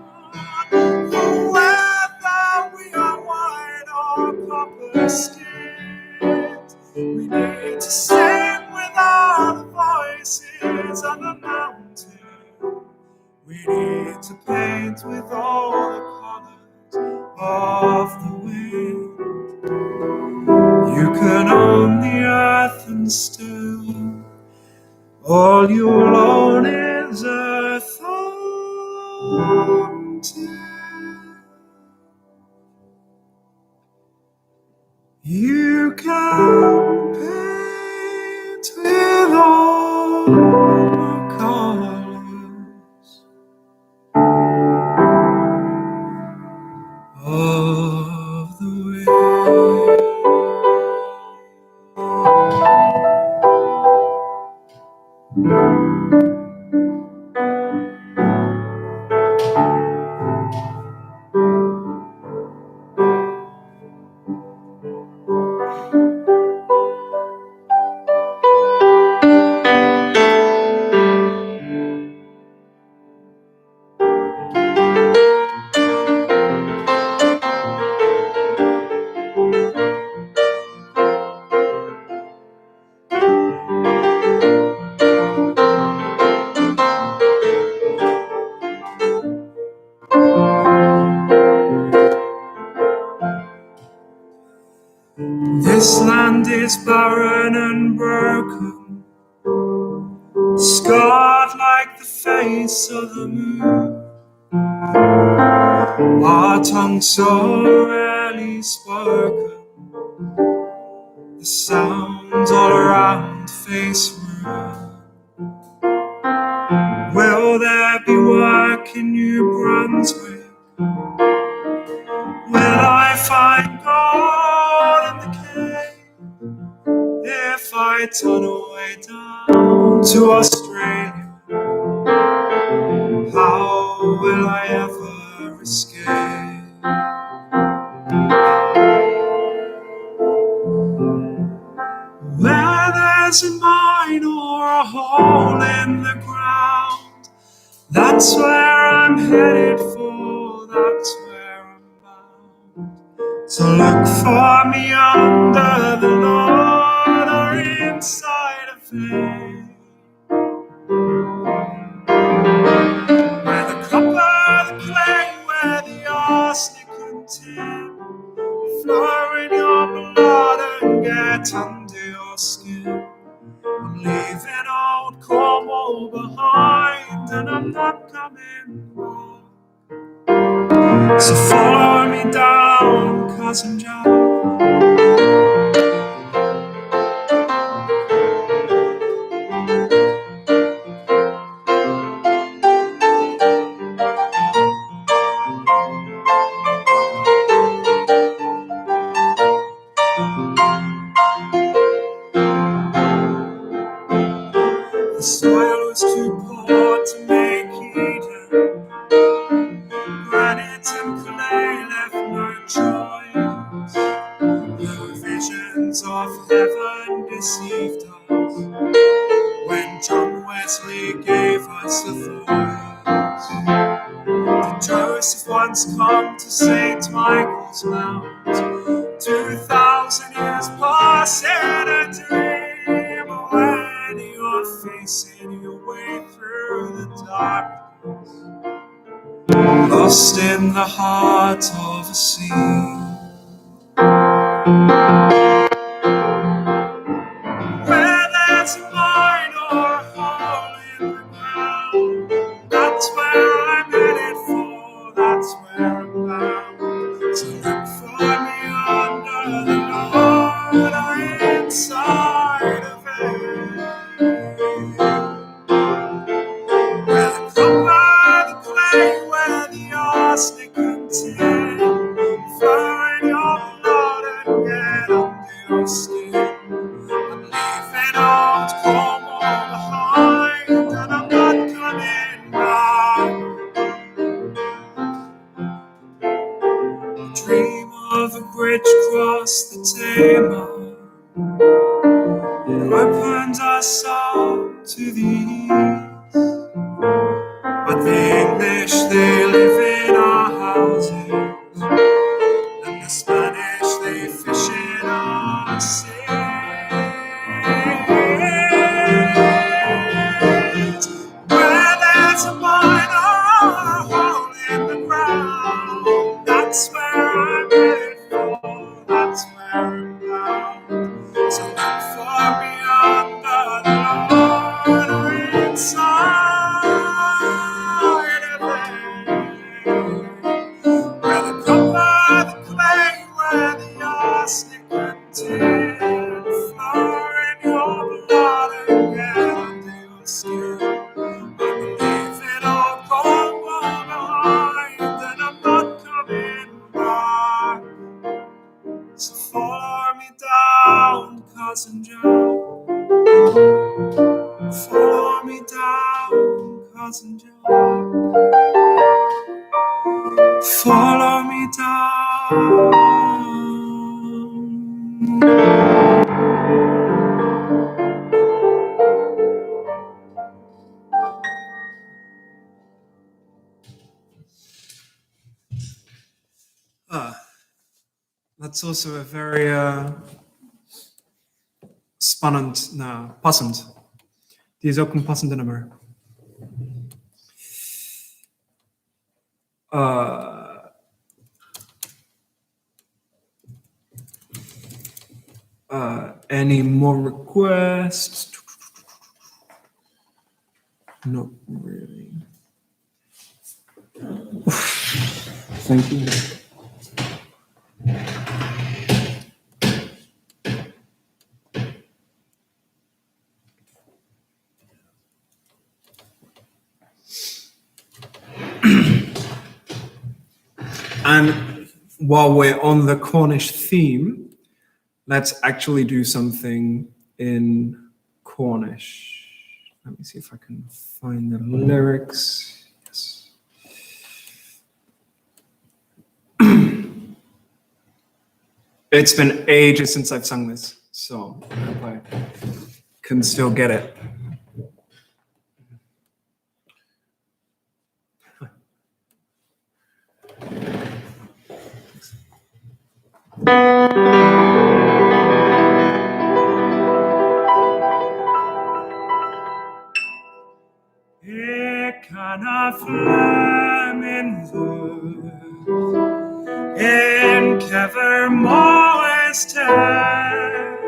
For whether we are white or copper skinned, we need to sing with all the voices of the mountain. We need to paint with all the colors of the wind. You can own the earth and still all you'll own is a thumbtail. You can paint with all the colors of the wind. This land is barren and broken, scarred like the face of the moon. Our tongue so rarely spoken, the sounds all around face ruin. Will there be work in New Brunswick? Will I find gold in the cave? If I tunnel way down to Australia, how will I ever escape? Where there's a mine or a hole in the ground, that's where I'm headed for, that's where I'm bound. So look for me under the Lord or inside a vein, where the copper, the clay, where the arsenic and tin flow in your blood and get under your skin. I'm leaving old Cornwall behind and I'm not coming back. So follow me down, Cousin Jack. The soil was too poor to make Eden. Granite and clay left no choice. No visions of heaven deceived us when John Wesley gave us a voice. Did Joseph once come to St. Michael's Mount? 2,000 years past in a dream, when you're facing your way through the darkness, lost in the heart of a sea. Where there's a mine or a hole in the ground, that's where I'm headed for, that's where I'm bound. So look for me under the Lord or inside of it. Where the copper, the clay, where the arsenic and tin, find your blood and get under your skin. I'm leaving old Cornwall behind, and I'm not coming back. Dream of a bridge across the Tamar. It opens us up to the east. But the English, they live in our houses, and the Spanish, they fish in our seas. Where there's a mine or a hole in the ground, that's where I'm headed for, that's where I'm bound. So look for me under the Lord or inside of it. Where the copper, the clay, where the arsenic and tin, flour in your blood and get under your skin. I'm leaving all Cornwall behind, and I'm not coming back. So follow me down, Cousin John. Follow me down, Cousin John. Follow me down. That's also a very spannend, nou, passend. Die is ook een passende nummer. Any more requests? Not really. Thank you. And while we're on the Cornish theme, let's actually do something in Cornish. Let me see if I can find the lyrics. Yes. It's been ages since I've sung this, so I hope I can still get it. Ik kan afvlammen in kever moois tijd,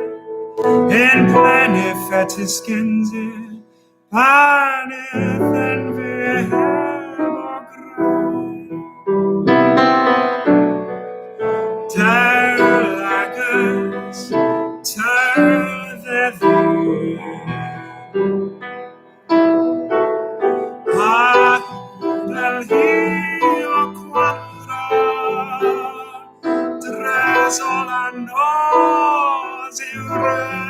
in kleine vette skinsen, paneth en we hebben grauw. Terlagers, ter the thee. Del Rio quadra, tres ola nos iurenimos,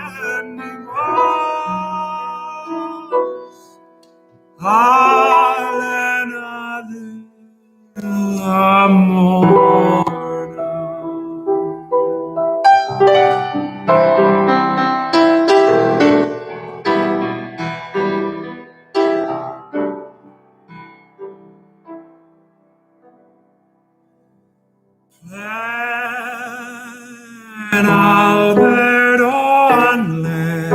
alena amor. And Albert Onley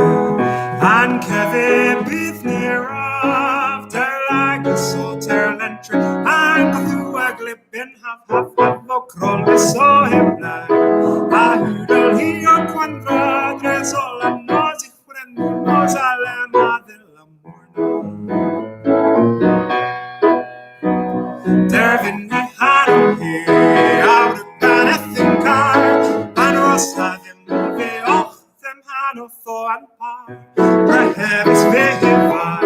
and Kevin Bithner after like a soldier entry and through a glip in half och kroll så himla a hudel hier quandra tres alla nosi frendos alema della morna Dervin we had here out of anything car and rossa dem vi och dem han och få en par Perhaps vehivar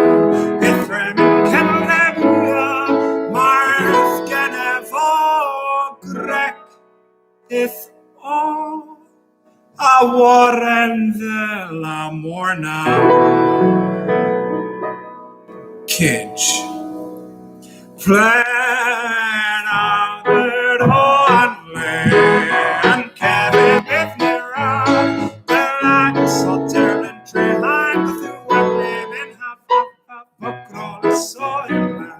Ithremin can lebia Marth Genevo Grek If all a warren de la morna Kinch Plan Albert Onley and Kevin Bithner the like Salter and Trehan through a living half of Kroll saw him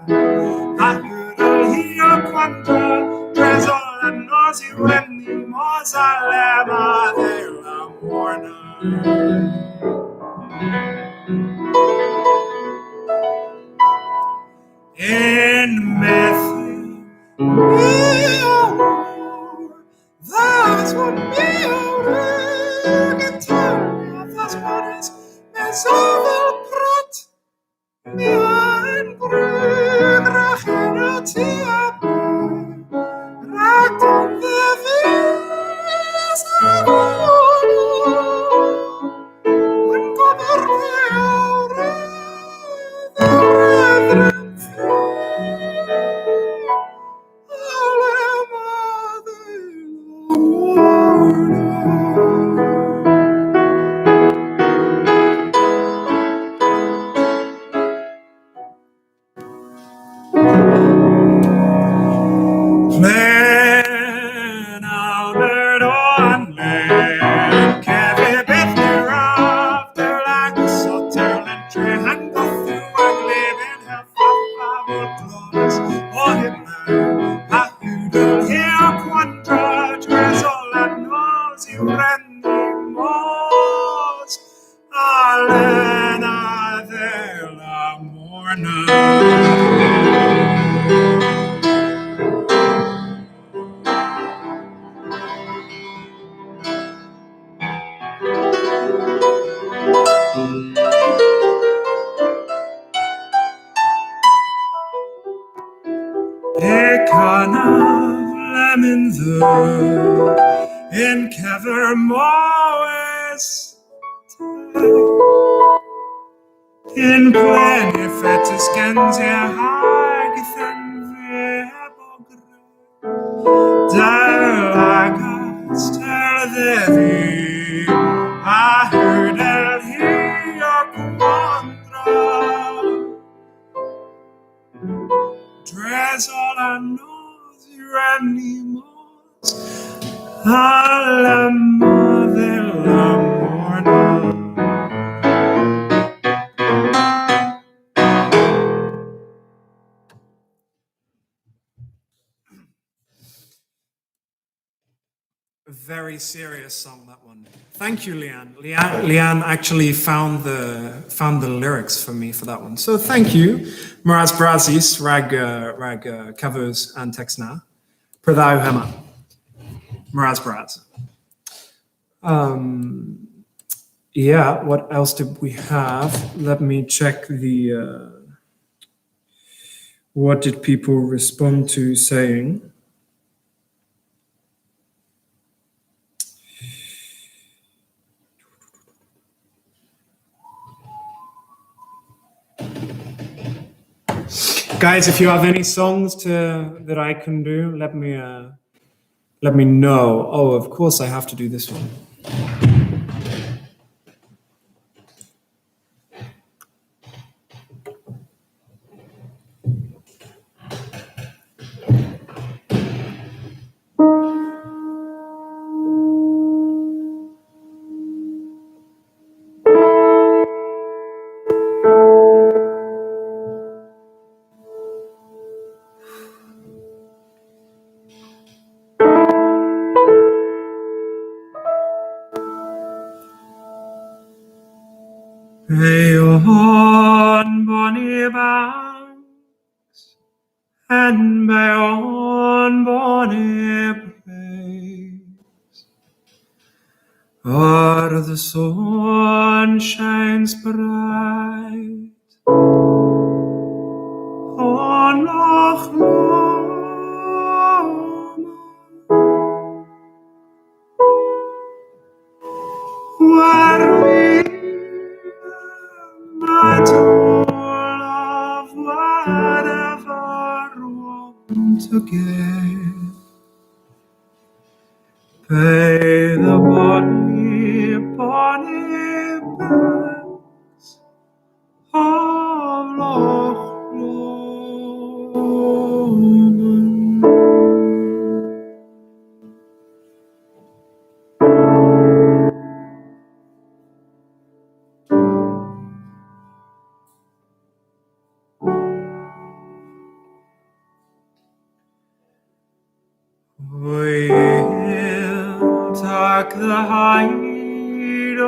I heard all here quandra Drezol and Nazi when the Mozalema de la Morna in Matthew, that's what guitar, that's what is Mesovel Prot, Mian Brüder, Genotia, Ragt on the Vis of when Gomer the Reverend Plan Albert Onley, Kevin Bithner after like a Sutherland tree and go through and live in half of clothes or him now. A hudel here quandra, Drezol and Nazi rendimos, Alena de la Morna. Ekana Leminzu in Cavermoes in Plenifetus Genzia Hagithan Vebogre Dalagas Televi I heard El Hio Quandra Drezol and Nazi Renimos Alema de la Morna Very serious song, that one. Thank you, Leanne. Leanne actually found the lyrics for me for that one. So thank you, Miraz Brazis, Rag Covers and Texna. Pradau Hema. Miraz Braz. Yeah, what else did we have? Let me check the what did people respond to saying? Guys, if you have any songs that I can do, let me know. Oh, of course I have to do this one. where the sun shines bright on Loch Lomond, where me and my true love whatever roam together. Pay the bonny, bonny bells of Loch Lomond. We'll take the high-road,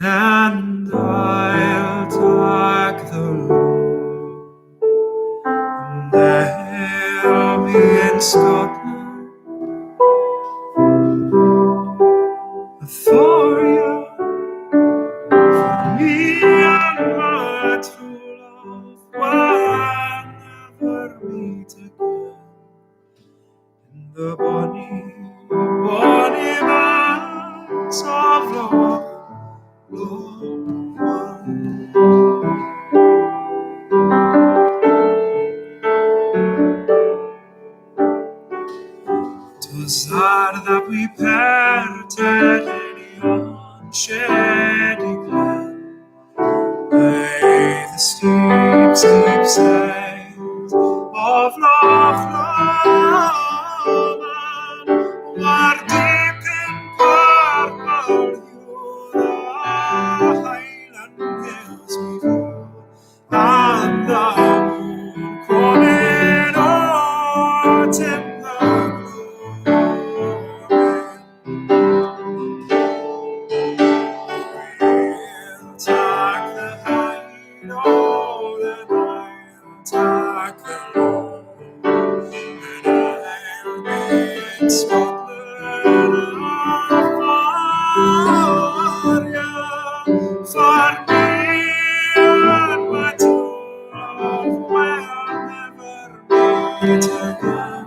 and I'll take the low. And there'll be in Scotland a for you, for me and my true love will never meet again. The bonny, bonny banks of Loch Lomond. Twas sad that we parted in yon shady glen, by the steep, steep sides of Loch Lomond. Where deep in purple hue the Highland hills we view, and the moon coming out in the gloaming. We'll take the high road, and I'll take the low, and I'll be in Scotland for you, for me and my true love will never meet again.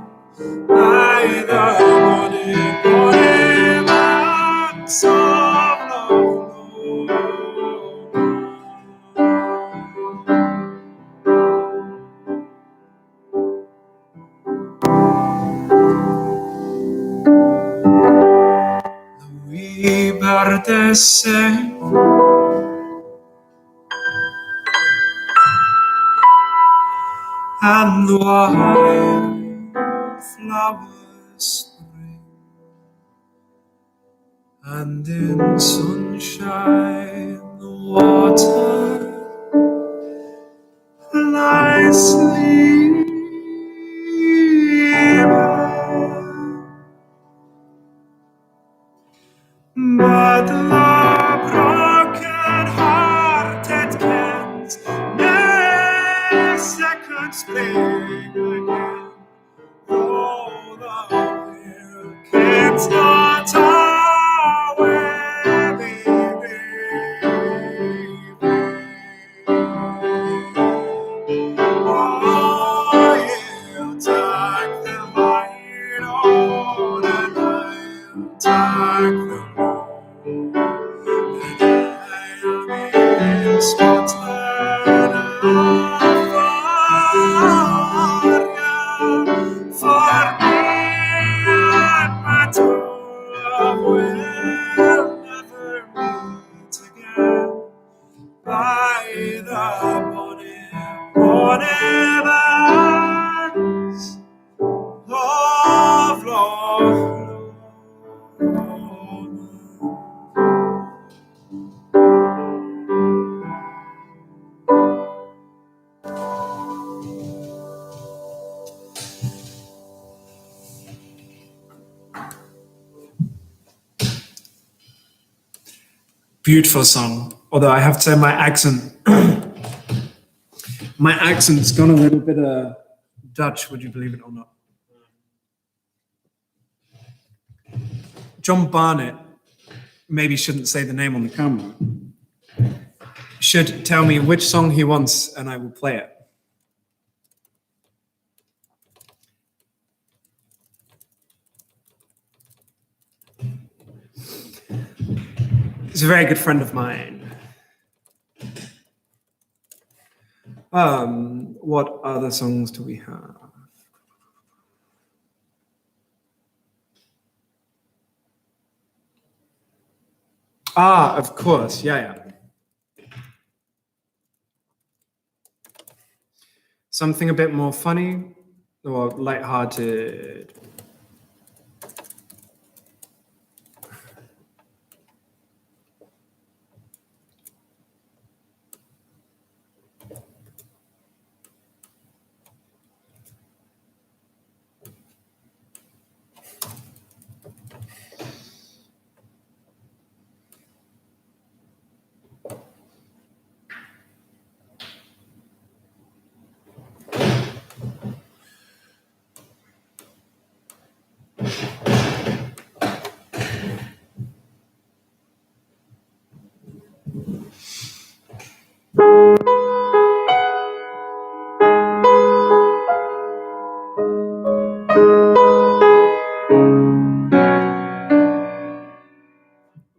By the bonny, bonny banks of Loch Lomond. The wee birds sing, and the wildflowers spring, and in sunshine the water lies sleeping. But the broken-hearted can't never second spring again. Though the wheel not away, baby. Oh, you'll take the light on, and I'll take the low, and I'll be in Scotland for me and my true love will never meet again. By the bonny, bonny banks of Loch Lomond. Beautiful song. Although I have to say my accent's gone a little bit Dutch, would you believe it or not? John Barnett, maybe shouldn't say the name on the camera, should tell me which song he wants and I will play it. He's a very good friend of mine. What other songs do we have? Ah, of course, yeah. Something a bit more funny or lighthearted.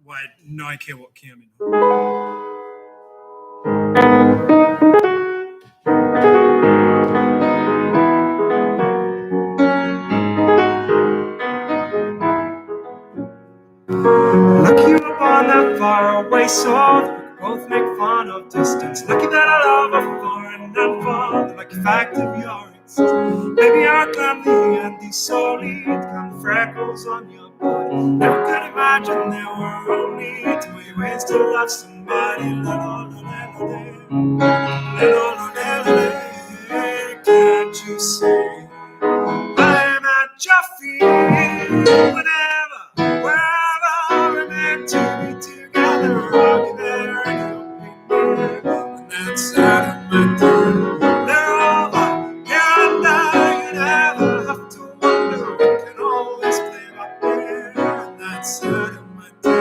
Why, no idea what key I'm in. Look you up on that faraway sword. We could both make fun of distance. Lucky that I love a foreign and far. The lucky fact of your existence. Baby, I climb the Andes solid. Count the freckles on your body. Never could imagine there were only two ways to love somebody. Can't you see? I'm at your feet whenever, wherever we're meant to be together. I'll be there and you'll be near. And that's out of my door. They're over here and there. You never have to wonder. We can always play by ear. And that's out of my door.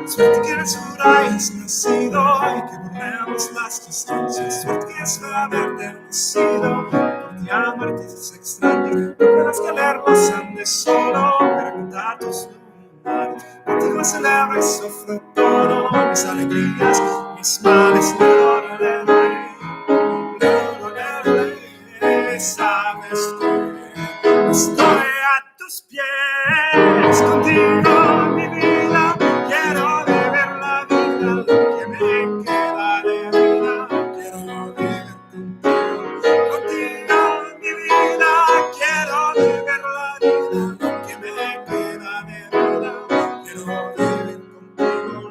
Suerte que eres un raíz nacido y que volvemos las distancias. Suerte que es haberte nacido, por ti amarte es extraño. No tendrás que leer los Andes solo para contar tus lunares. Contigo celebro y sufro todo, mis alegrías, mis males. Sabes que estoy a tus pies, contigo mi vida. Quiero vivir la vida, lo que me queda de vida. Quiero vivir contigo, contigo mi vida. Quiero vivir la vida, lo que me queda de vida. Quiero vivir contigo.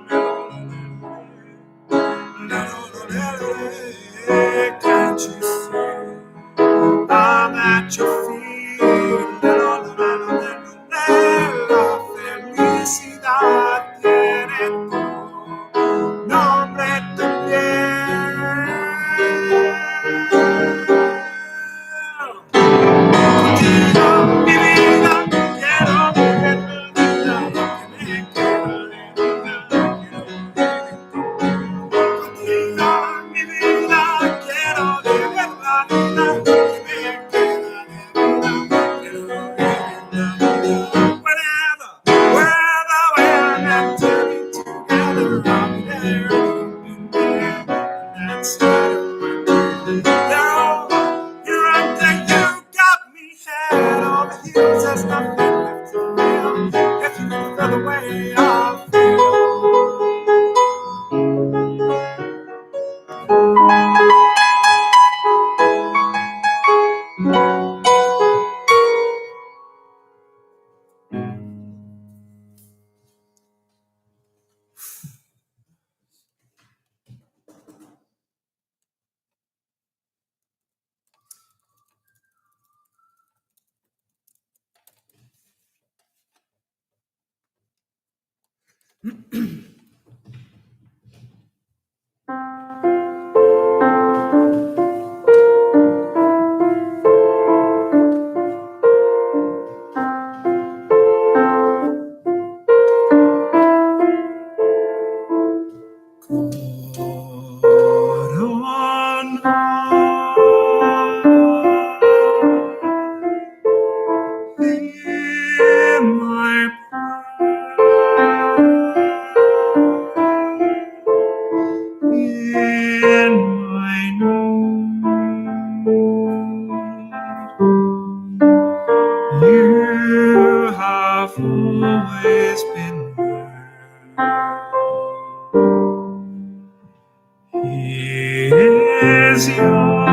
Can't you see? I'm at your feet. La felicidad tiene tu nombre también. Contigo, mi vida, quiero vivir la vida, lo que me queda de vida. Quiero vivir contigo, mi vida, quiero vivir la vida, lo que me queda de vida. Quiero vivir la vida. Whenever, wherever we're meant to be together, I'll be there, you'll be there, and that's out of my mind. They're over here and there, you got me head over heels. There's nothing left to feel if you feel the way I feel. is young,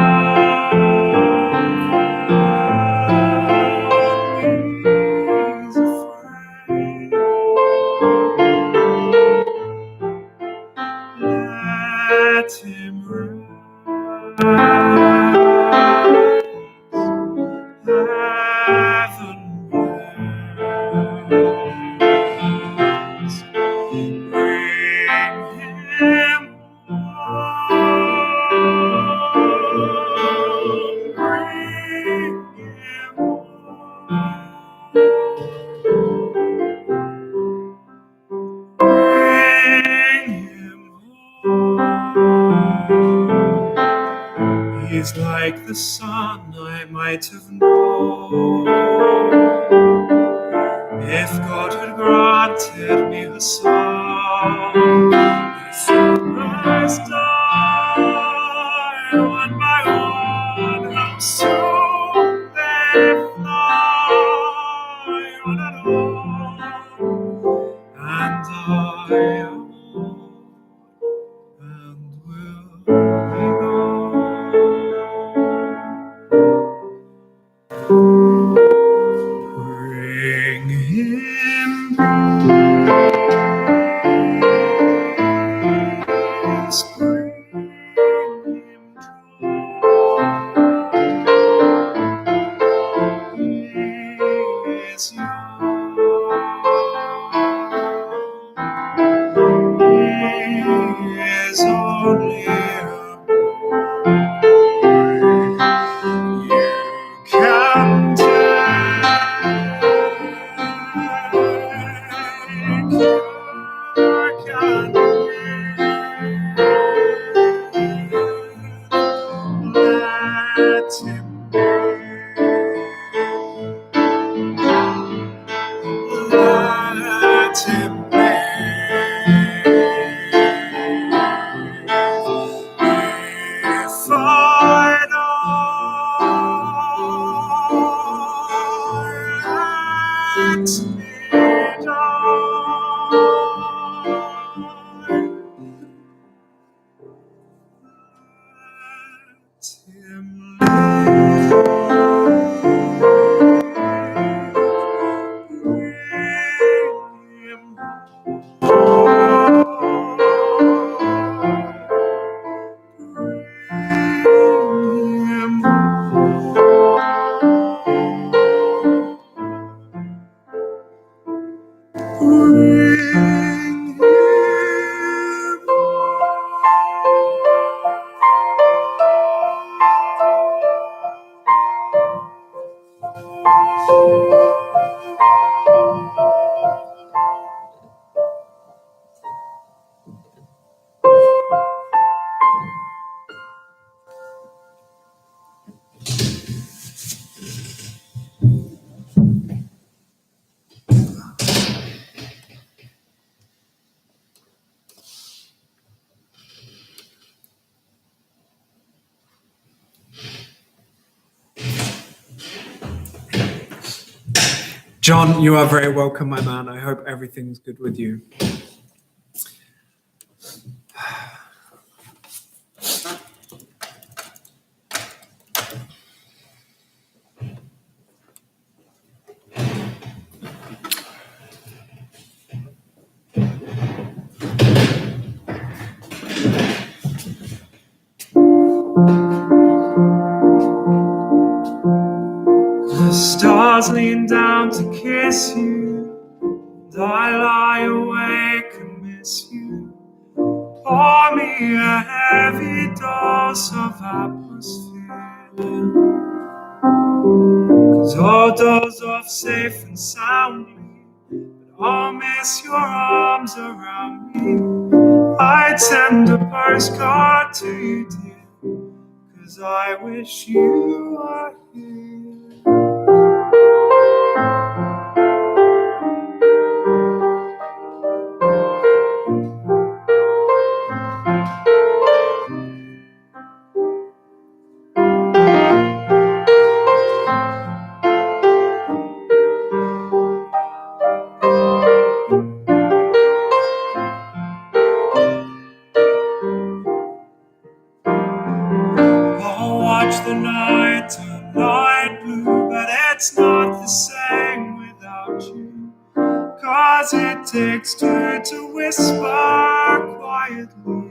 he's afraid. Let him rise, heaven bless. Bring him home, bring him home, bring him home. He's like the son I might have known if God had granted me a son. His must die one by one. How soon they fly, one and all. And I am old and will be gone. Bring him peace, bring him joy. He is young, he is only a boy. You can let him be. Let him be. If I die, let me die. Let him live. Bring him home. Bring him John, you are very welcome, my man. I hope everything's good with you. The stars lean down to kiss you, and I lie awake and miss you. Pour me a heavy dose of atmosphere, 'cause I'll doze off safe and soundly, but I'll miss your arms around me. I'd send a postcard to you, dear, 'cause I wish you were here. takes two to whisper quietly.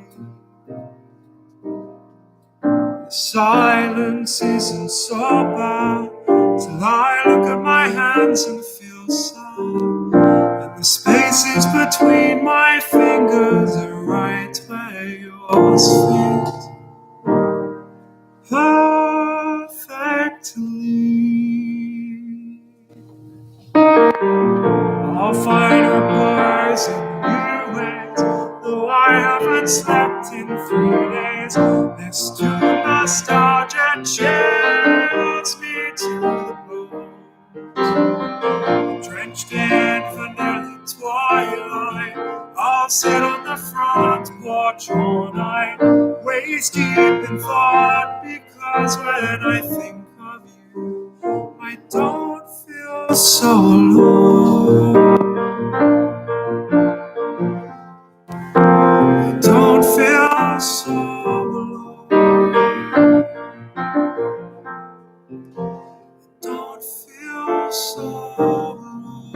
The silence isn't so bad till I look at my hands and feel sad. And the spaces between my fingers are right where yours fit perfectly. I'll find replies in new ways, though I haven't slept in 3 days. This too nostalgia chills me to the bone. Drenched in vanilla twilight, I'll sit on the front porch all night, waist deep in thought, because when I think of you, I don't feel so alone. I don't feel so alone. Don't feel so alone.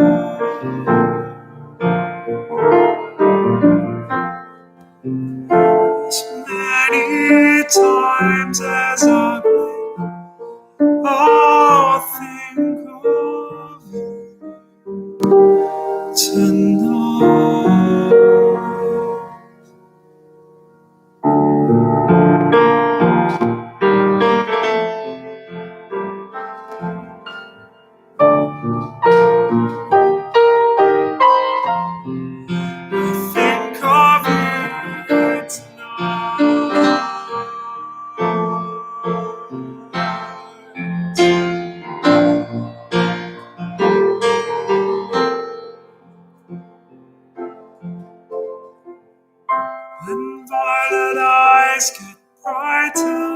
As many times as I blink, I'll think of you tonight. Think of you when violet eyes get brighter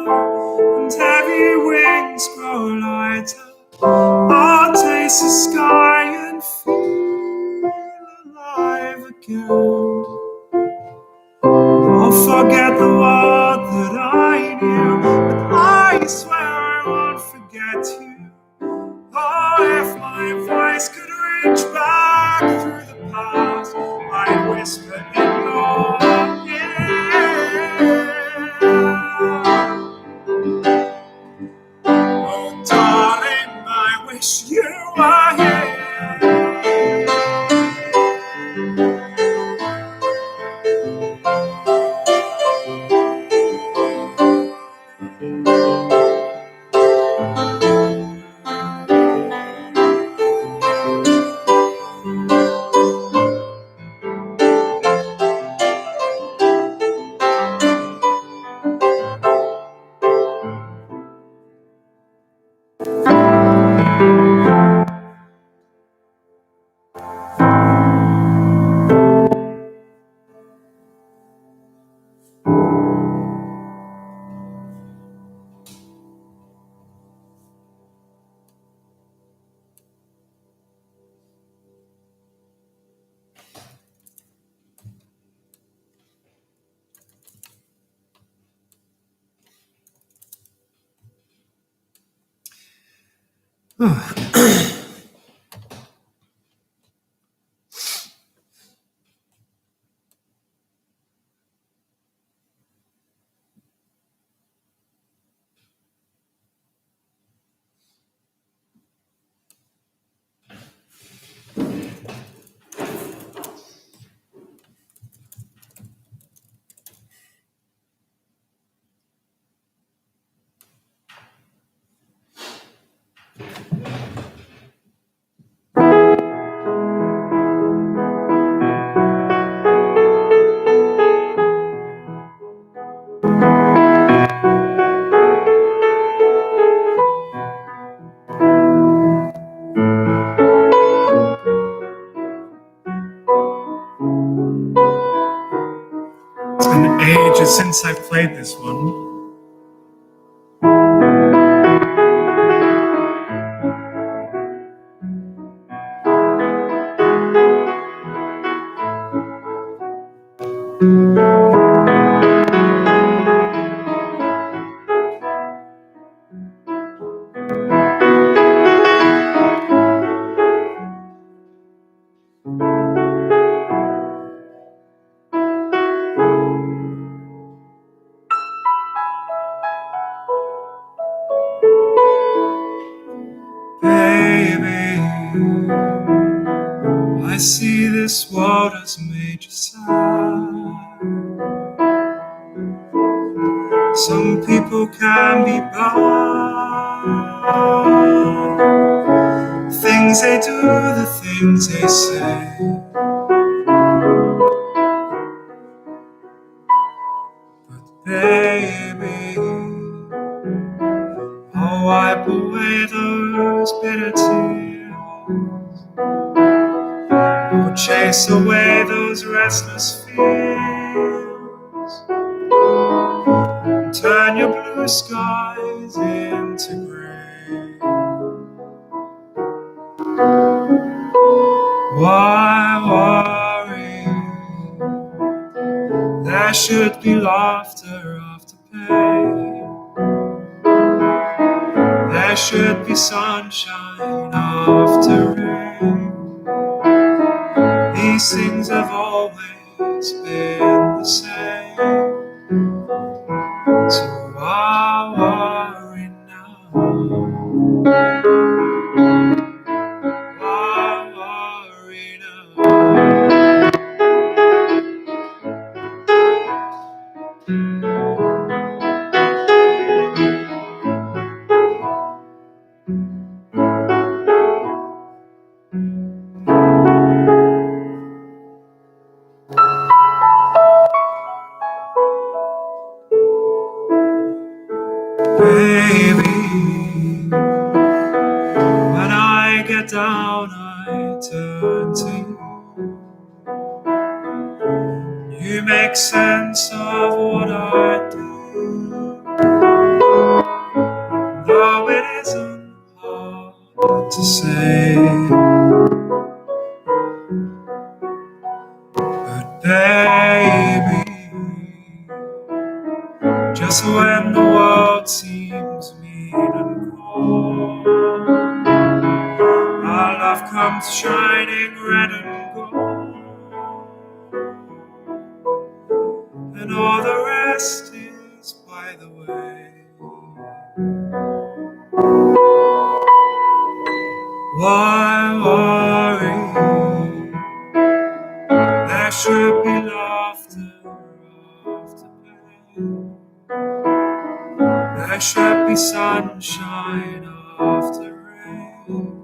and heavy wings grow lighter, I'll taste the sky and feel alive again. I'll forget the world that I knew, but I swear I won't forget you. Oh, if my voice could reach back through the past, I'd whisper in your ear. Oh, darling, I wish you were here. It's been ages since I've played this one. side. Some people can be blind. Things they do, the things they say. But baby, I'll wipe away those bitter tears. I'll chase away those restless fears. Turn your blue skies into gray. Why worry? There should be laughter after pain. There should be sunshine after rain. These things have always been the same. So why worry now? Why worry now? Baby, when I get down, I turn to you. You make sense of what I do, though it isn't hard to say. But baby, just when the world seems mean and cold, our love comes shining red and gold, and all the rest is by the way. Why worry? There should be laughter after pain. There should be sunshine after rain.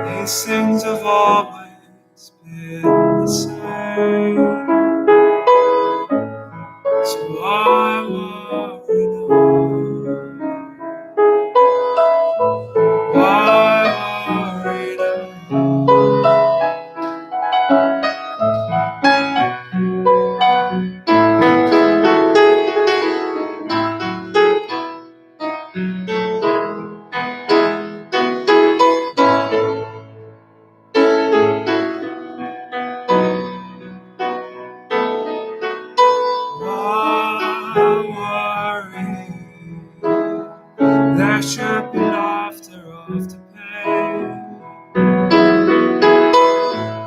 These things have always been the same. So why worry now? Why worry now? There should be laughter after pain.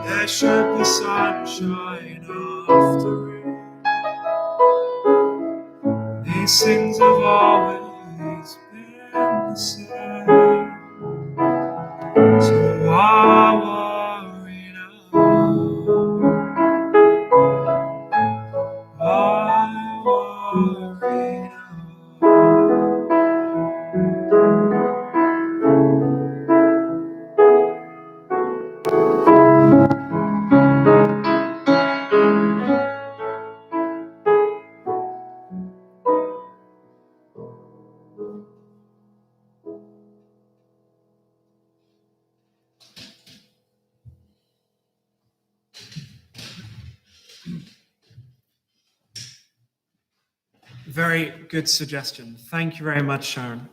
There should be sunshine after rain. These things have always been the same. So why worry now? Why worry now? Very good suggestion. Thank you very much, Sharon.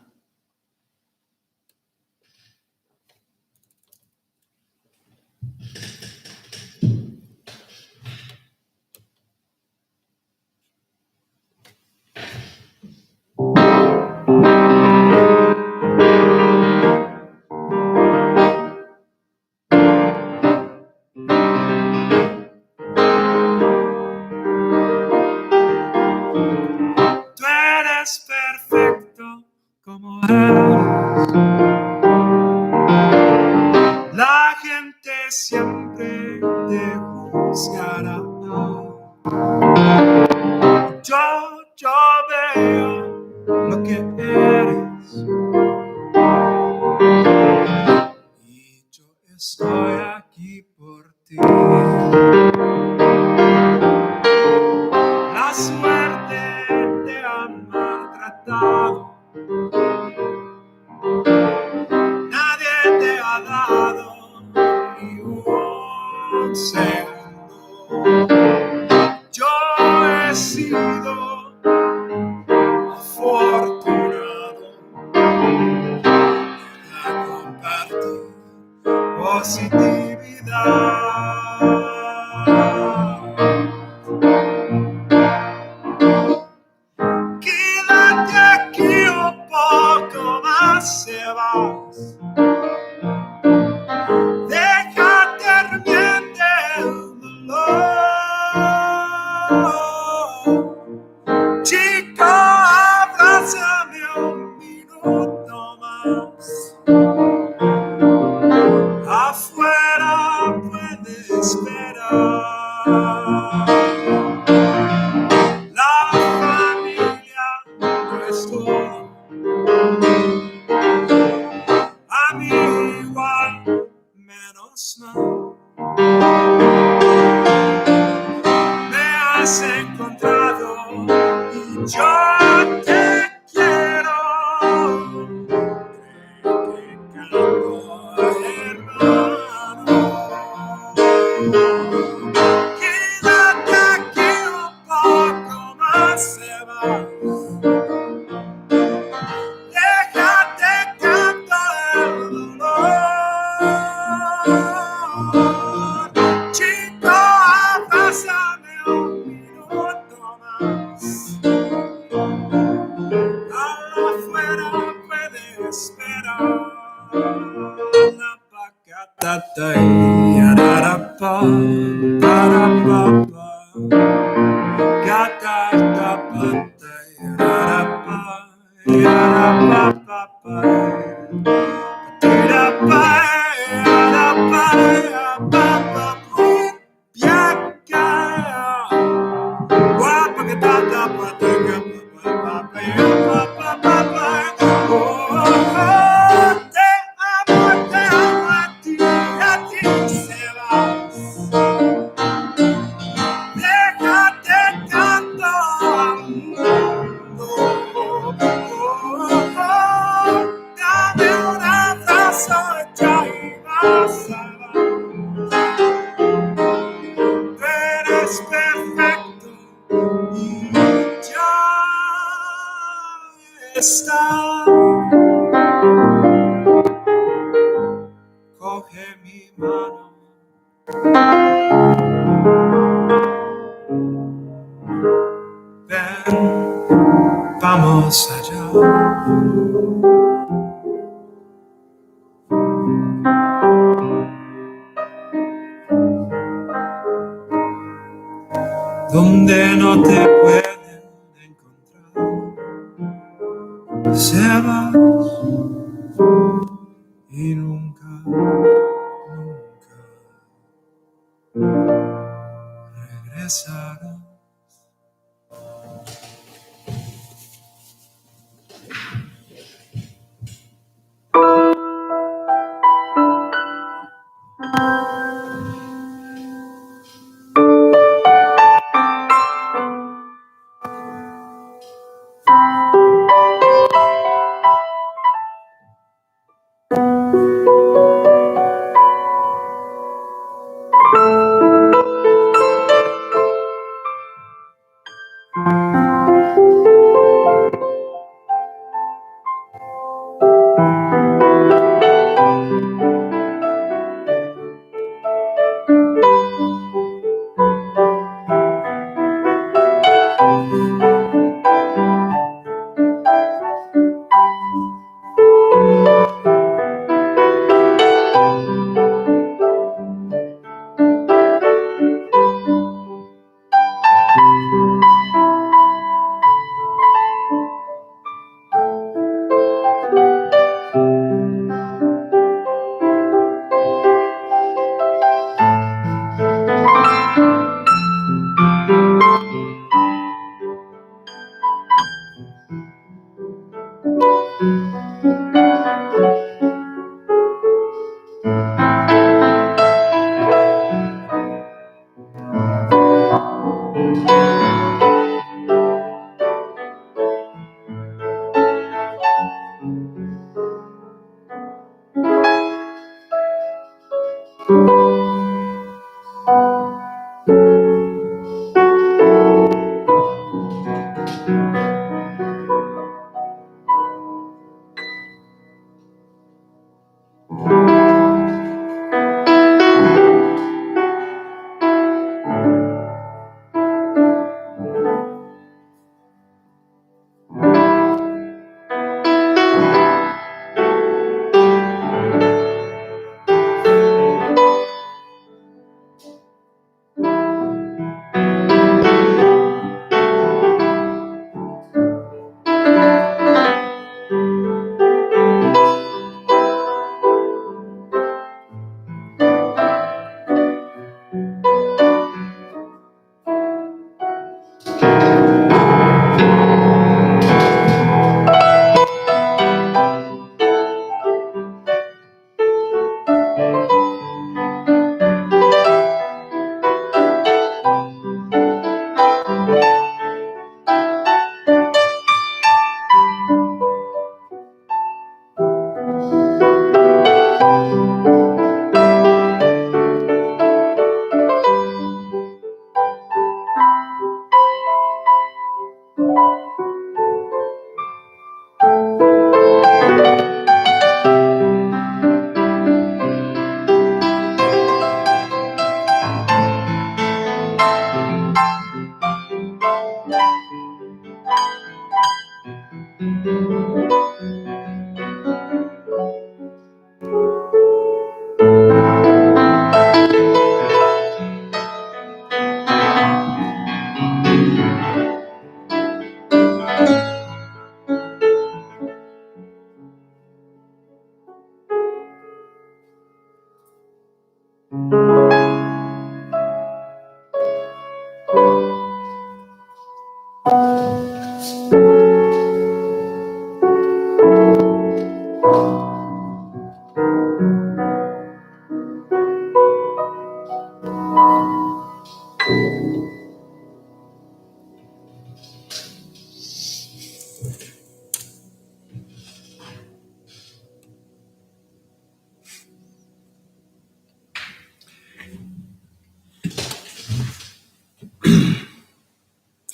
Tú eres perfecto como juzgará. Yo veo lo que eres y yo estoy aquí por ti. La suerte te ha maltratado, nadie te ha dado ni un segundo. Yo he sido afortunado a compartir positividad. Quédate aquí un poco más, Sebas. Déjate ardiente el dolor. Chico, abrázame un minuto más. Afuera puede esperar. La familia no es todo. A mí igual, menos mal. Me has encontrado y yo te quiero. Que canto, hermano. Quédate aquí un poco más, Sebas. Déjate canto el dolor. Chico, abrázame un minuto más. Afuera puede esperar. La pacatata y ararapa, parapapa. Gatapata y ararapa, y arapapapa. Tirapa, y arapa, y apapapa. Piaca. Guapa que tata, pataca, papapapa, y apapapapa. Te amo a ti, Sebas. Déjate canto al mundo. Dame un abrazo ya y vas a ver. Eres perfecto y ya está. Coge mi mano. Ven, vamos allá. Donde no te pueden encontrar, Sebas, y nunca, nunca regresarás.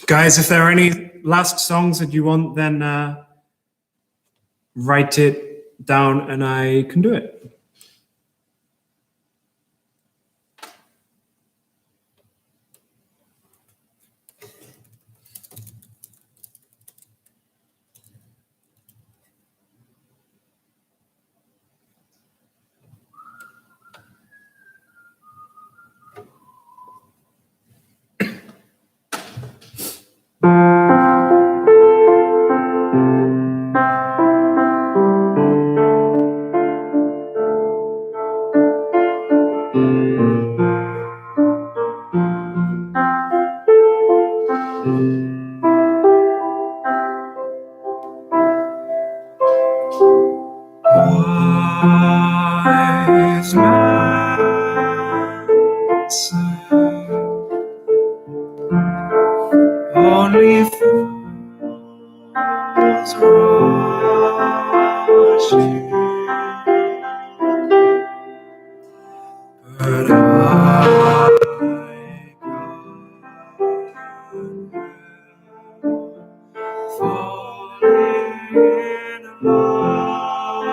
Guys, if there are any last songs that you want, then write it down and I can do it. Wise man say, only fools rush in, but I falling in love.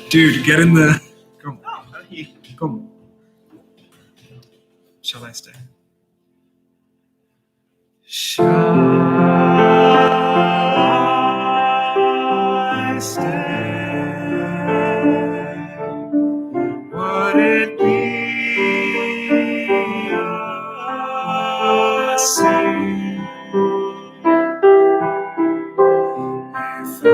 Dude, get in the. Come. Come. Shall I stay? Shall I stay? Would it be a sin if I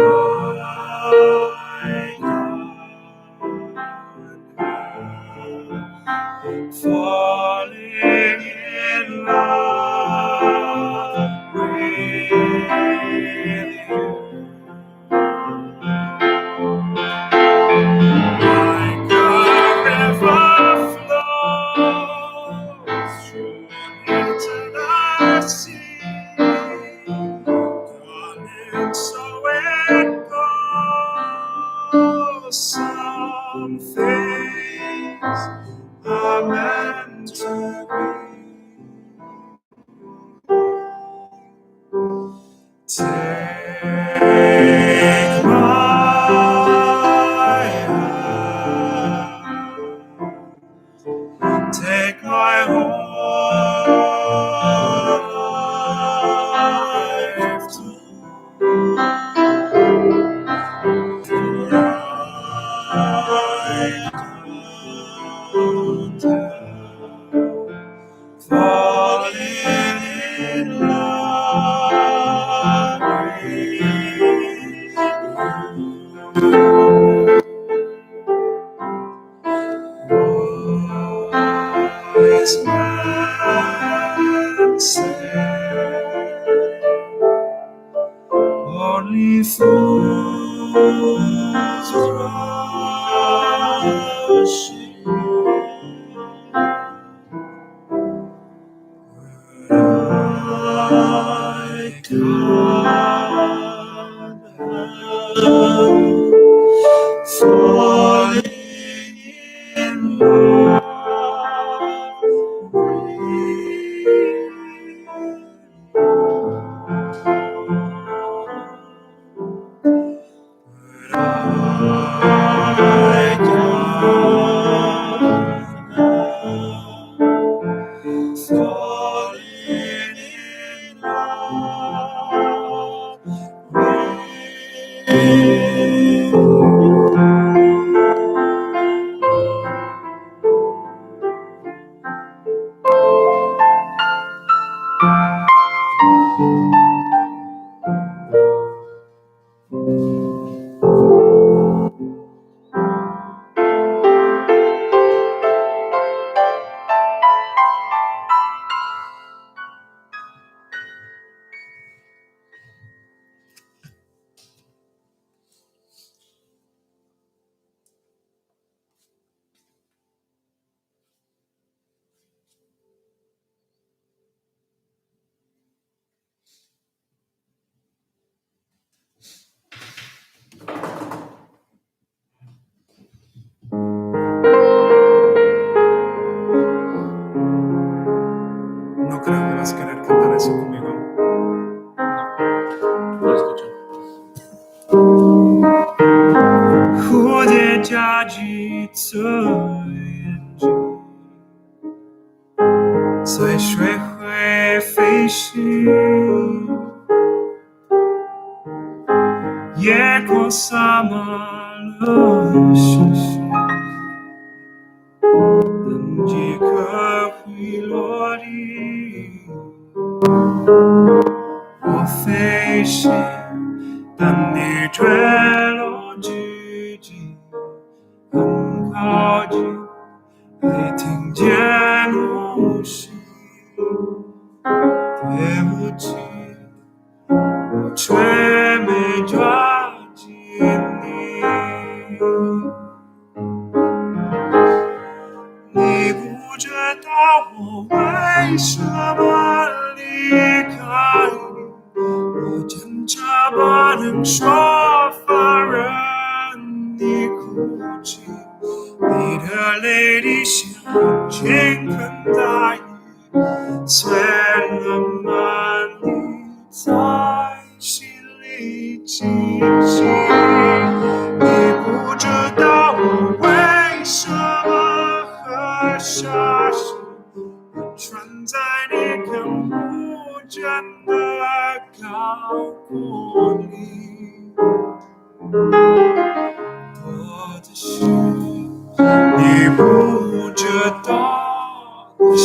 falling in love with you? Like a river flows through eternal sea, coming so it goes. Some things are meant to be. Take my hand, take my whole life too. Falling in love with you. Wise man said, only fools rush in. I can't help falling in love with you. But I can't help falling in love with you. 侧眼睛，在水会飞行，夜光洒满了星星，等几颗会落地。我飞行，等你坠落寂静，很靠近，没听见呼吸。对不起，我却没抓紧你。你不知道我为什么离开你，我真着不能说放任你哭泣，你的泪滴像倾盆大雨，碎了满地，在心里清晰。你不知道我为什么喝下去，穿在你看不见的高过里，多的是你不知道的事。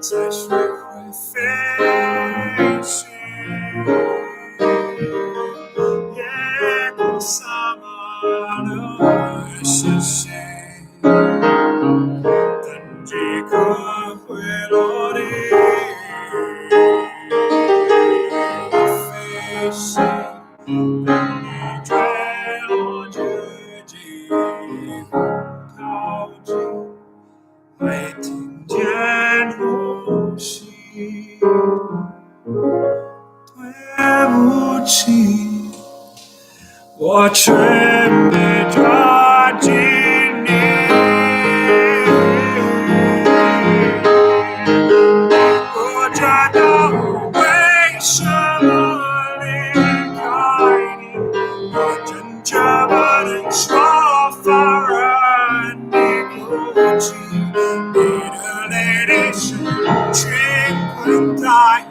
在水会飞行，夜光洒满了星星，等几颗会落地。飞行，等你坠落至极，靠近，没听见呼吸。对不起，我却没抓紧你。不知道我为什么离开你，我真着不能说放任你哭泣，你的泪滴是倾盆大雨，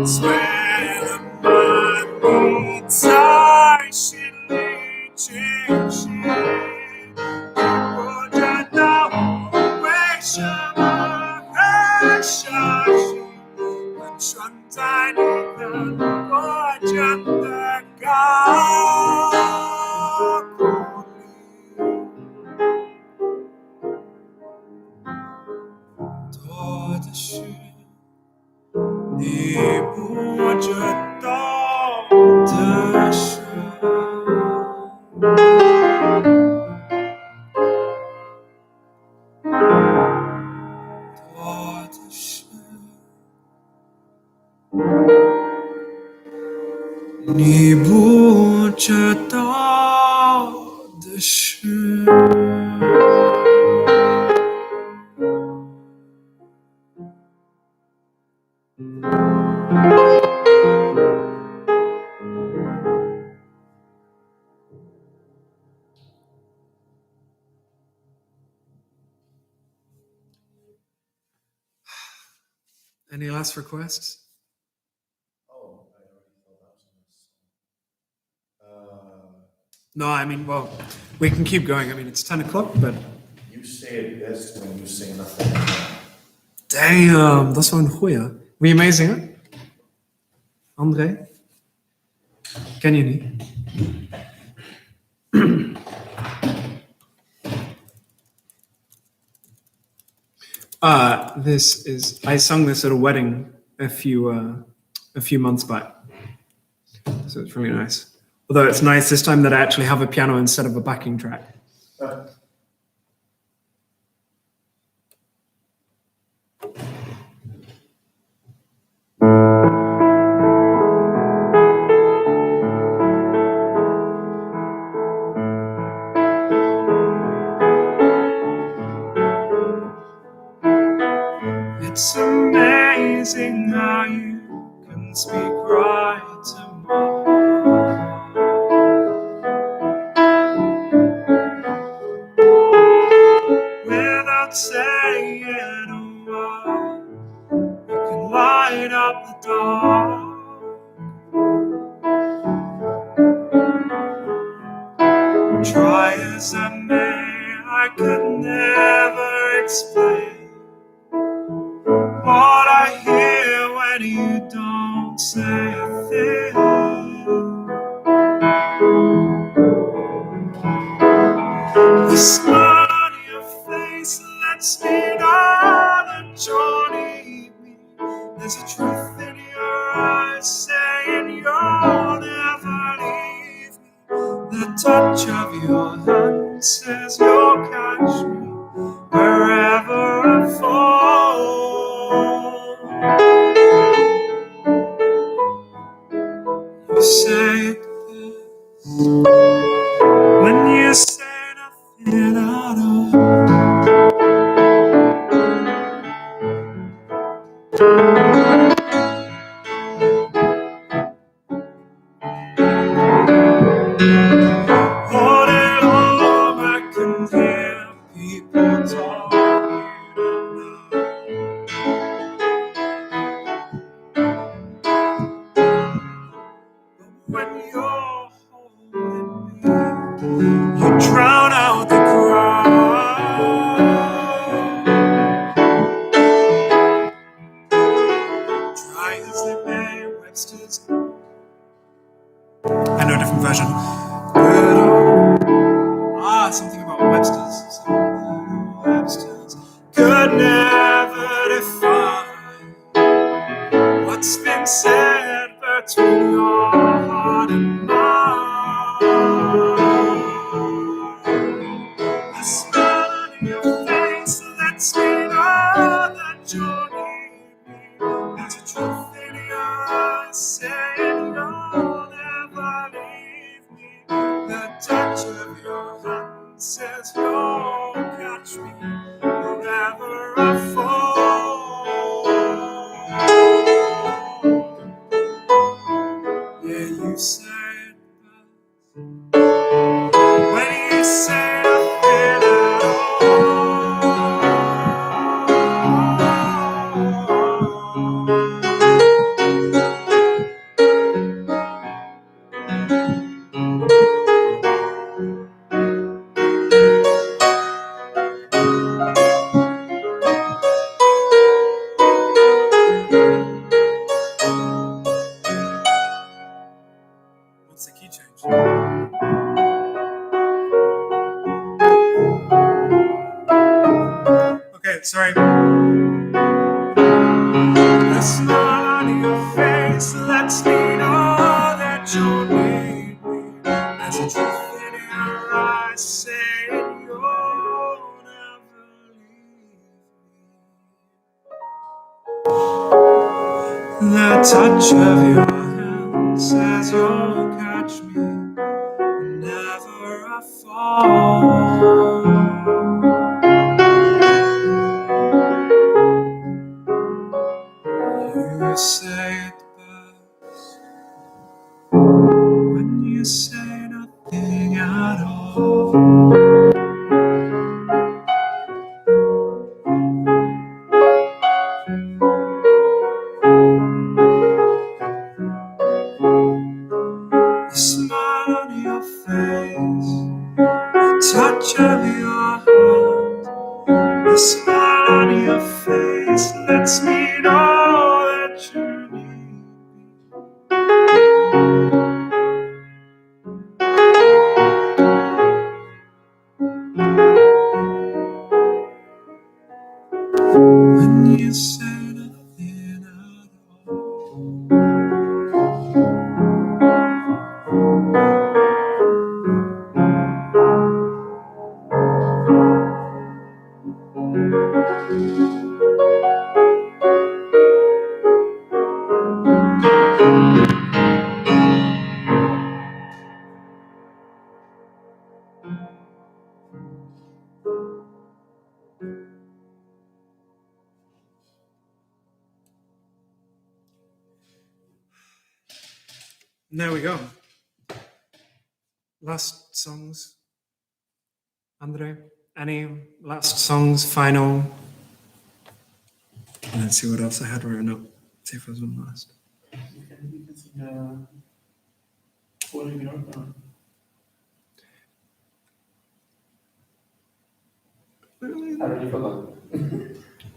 碎了满地，在心里清晰。不知道我为什么喝下去，我穿在你看不见的高过里，多的是你不知道的事。多的是你不知道的事。Any last requests? Oh, I already thought that was nice. No, I mean, well, we can keep going. I mean, it's 10 o'clock, but You say it best when you say nothing. damn, dat is wel een goeie. Wil je meezingen? André? Ken je niet? I sung this at a wedding a few months back. So it's really nice. Although it's nice this time that I actually have a piano instead of a backing track. It's amazing how you can speak right to my heart. Without saying a word, you can light up the dark. Try as I may, I could never explain what I hear when you don't say a thing. The smile on your face lets me know that you'll need me. There's a truth in your eyes saying you'll never leave me. The touch of your hand says you'll catch me wherever I fall. You say it best when you say nothing at all. All day long I can hear people talking about when you're holding me, you drown out the crowd. Try as they may, Webster's. I know a different version. Something about Webster's. Webster's could never define what's been said between your heart and mine. The smile on your face lets me know that you need me. There's a truth in your eyes saying you'll never leave me. The touch of your hand says you'll catch me wherever I fall. Yeah, you say it best when you say nothing at all. What's the key change? Okay, sorry. The smile on your face lets me know that you need me. There's a truth in your eyes saying you'll never leave me. The touch of your hand says you'll catch me whenever I fall. You say it best when you say nothing at all. The smile on your face, the touch of your hand, the smile on your face lets me know that you need me. There we go. Last songs. Andre, any last songs, final? Let's see what else I had written up. See if there's one last.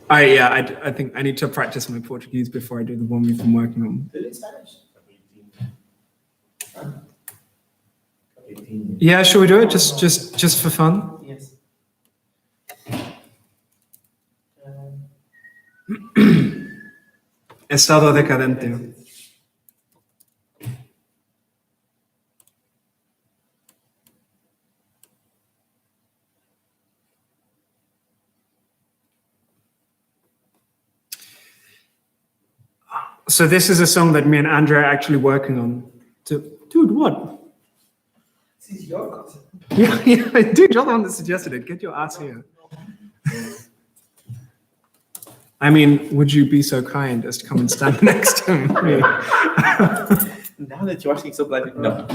I think I need to practice my Portuguese before I do the one we've been working on. Yeah, shall we do it just for fun? Yes. Estado decadente. So this is a song that me and Andre are actually working on. Dude, what? This is your concept. Yeah, dude, you're the one that suggested it. Get your ass here. I mean, would you be so kind as to come and stand next to me? Now that you're asking so politely, no.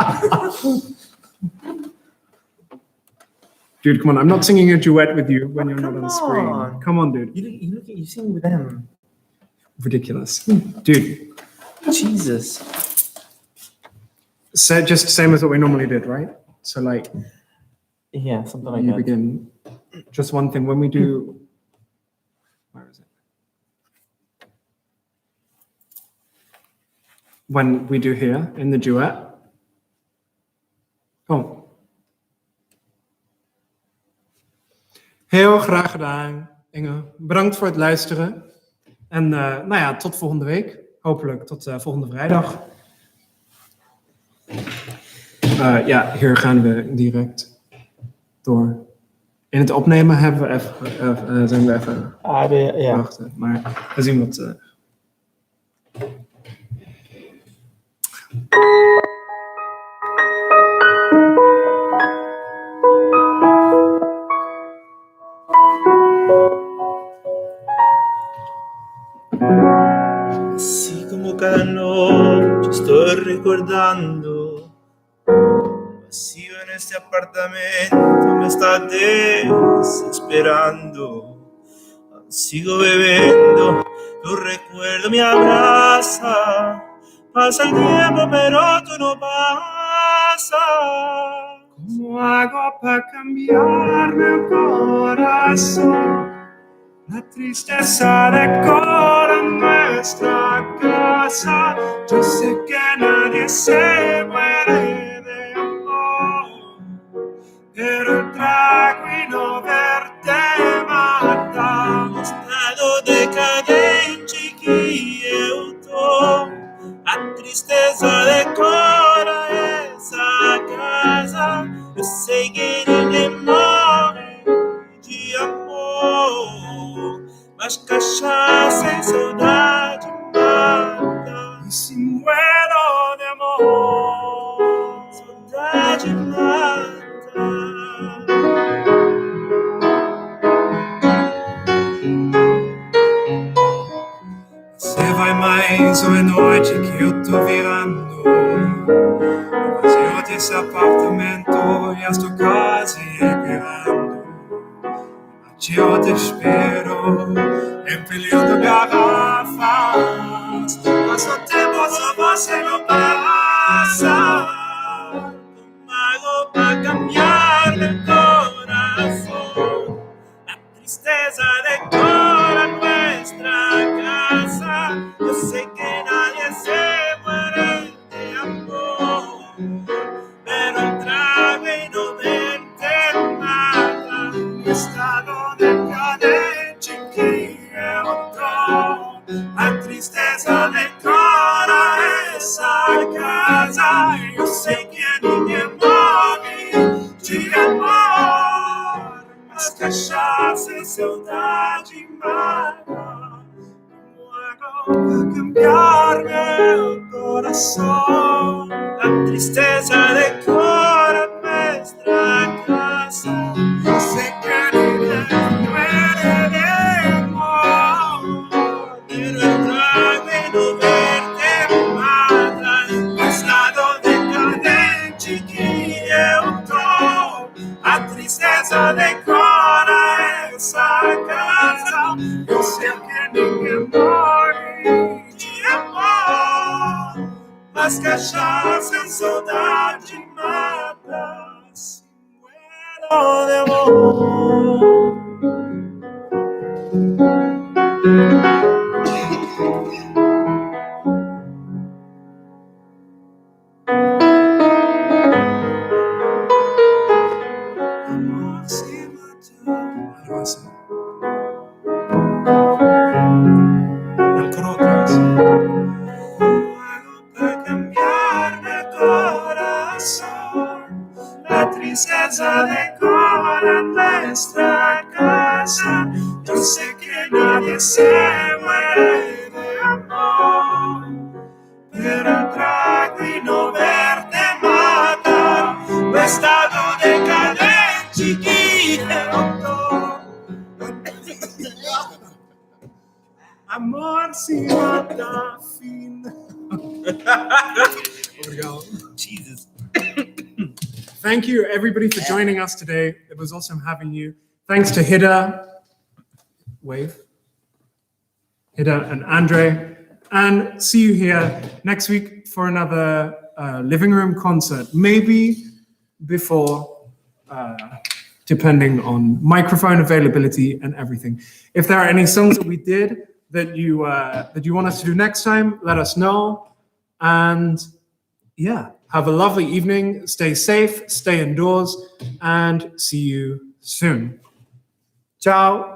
Dude, come on. I'm not singing a duet with you when you're not Come on screen. on. Come on, dude. You sing with them. Ridiculous. Dude, Jesus. so just same as what we normally did, right? So like, Yeah, something like you that. begin. Just one thing. When we do... Where is it? When we do here in the duet. Kom. Heel graag gedaan, Inge. Bedankt voor het luisteren. En nou ja, tot volgende week. Hopelijk tot volgende vrijdag. Ja, hier gaan we direct door. In het opnemen hebben we even, zijn we even Ja. wachten. Maar we zien wat... Así como cada noche estoy recordando, vacío en este apartamento me está desesperando. Sigo bebiendo, tu recuerdo me abraza. Pasa el tiempo pero tú no pasas. ¿Cómo hago para cambiarme el corazón? La tristeza decora nuestra casa. Yo sé que nadie se muere de amor, pero el trago y no verte mata. Estado decadente que eu tô, a tristeza decora essa casa. Eu sei que ninguém morre de amor, mas cachaça e saudade mata. Y si muero de amor, Saudade mata. você vai mais uma noite que eu tô virando. O vazio desse apartamento e as tua casa esperando. Aqui eu te espero, empilhando garrafas. Mas o tempo só você não passa. Algo para cambiar el corazón. La tristeza decora nuestra casa. Yo sé que nadie se muere de amor, pero el trago y no verte mata. Estado decadente que eu tô. A tristeza decora essa casa. Eu sei que ninguém morre de amor, mas cachaça e saudade mata. Como hago para cambiar meu coração? La tristeza decora nuestra casa. Eu sei que ninguém muere de amor, Pero el trago y no verte mata. estado mais cachaça, a saudade mata. Se muero de amor. Amor se mata. Algo así. El coro otra vez. Algo para cambiarme el corazón. La tristeza decora nuestra casa. Yo sé que nadie se muere de amor, pero el trago y no verte mata. No estado decadente, chiquito. Amor se mata, fin. Obrigado. Jesus. Thank you, everybody, for joining us today. It was awesome having you. Thanks to Hida, wave, Hida and Andre, and see you here next week for another living room concert, maybe before, depending on microphone availability and everything. If there are any songs that we did that you want us to do next time, let us know. And yeah, have a lovely evening. Stay safe, stay indoors, and see you soon. Ciao.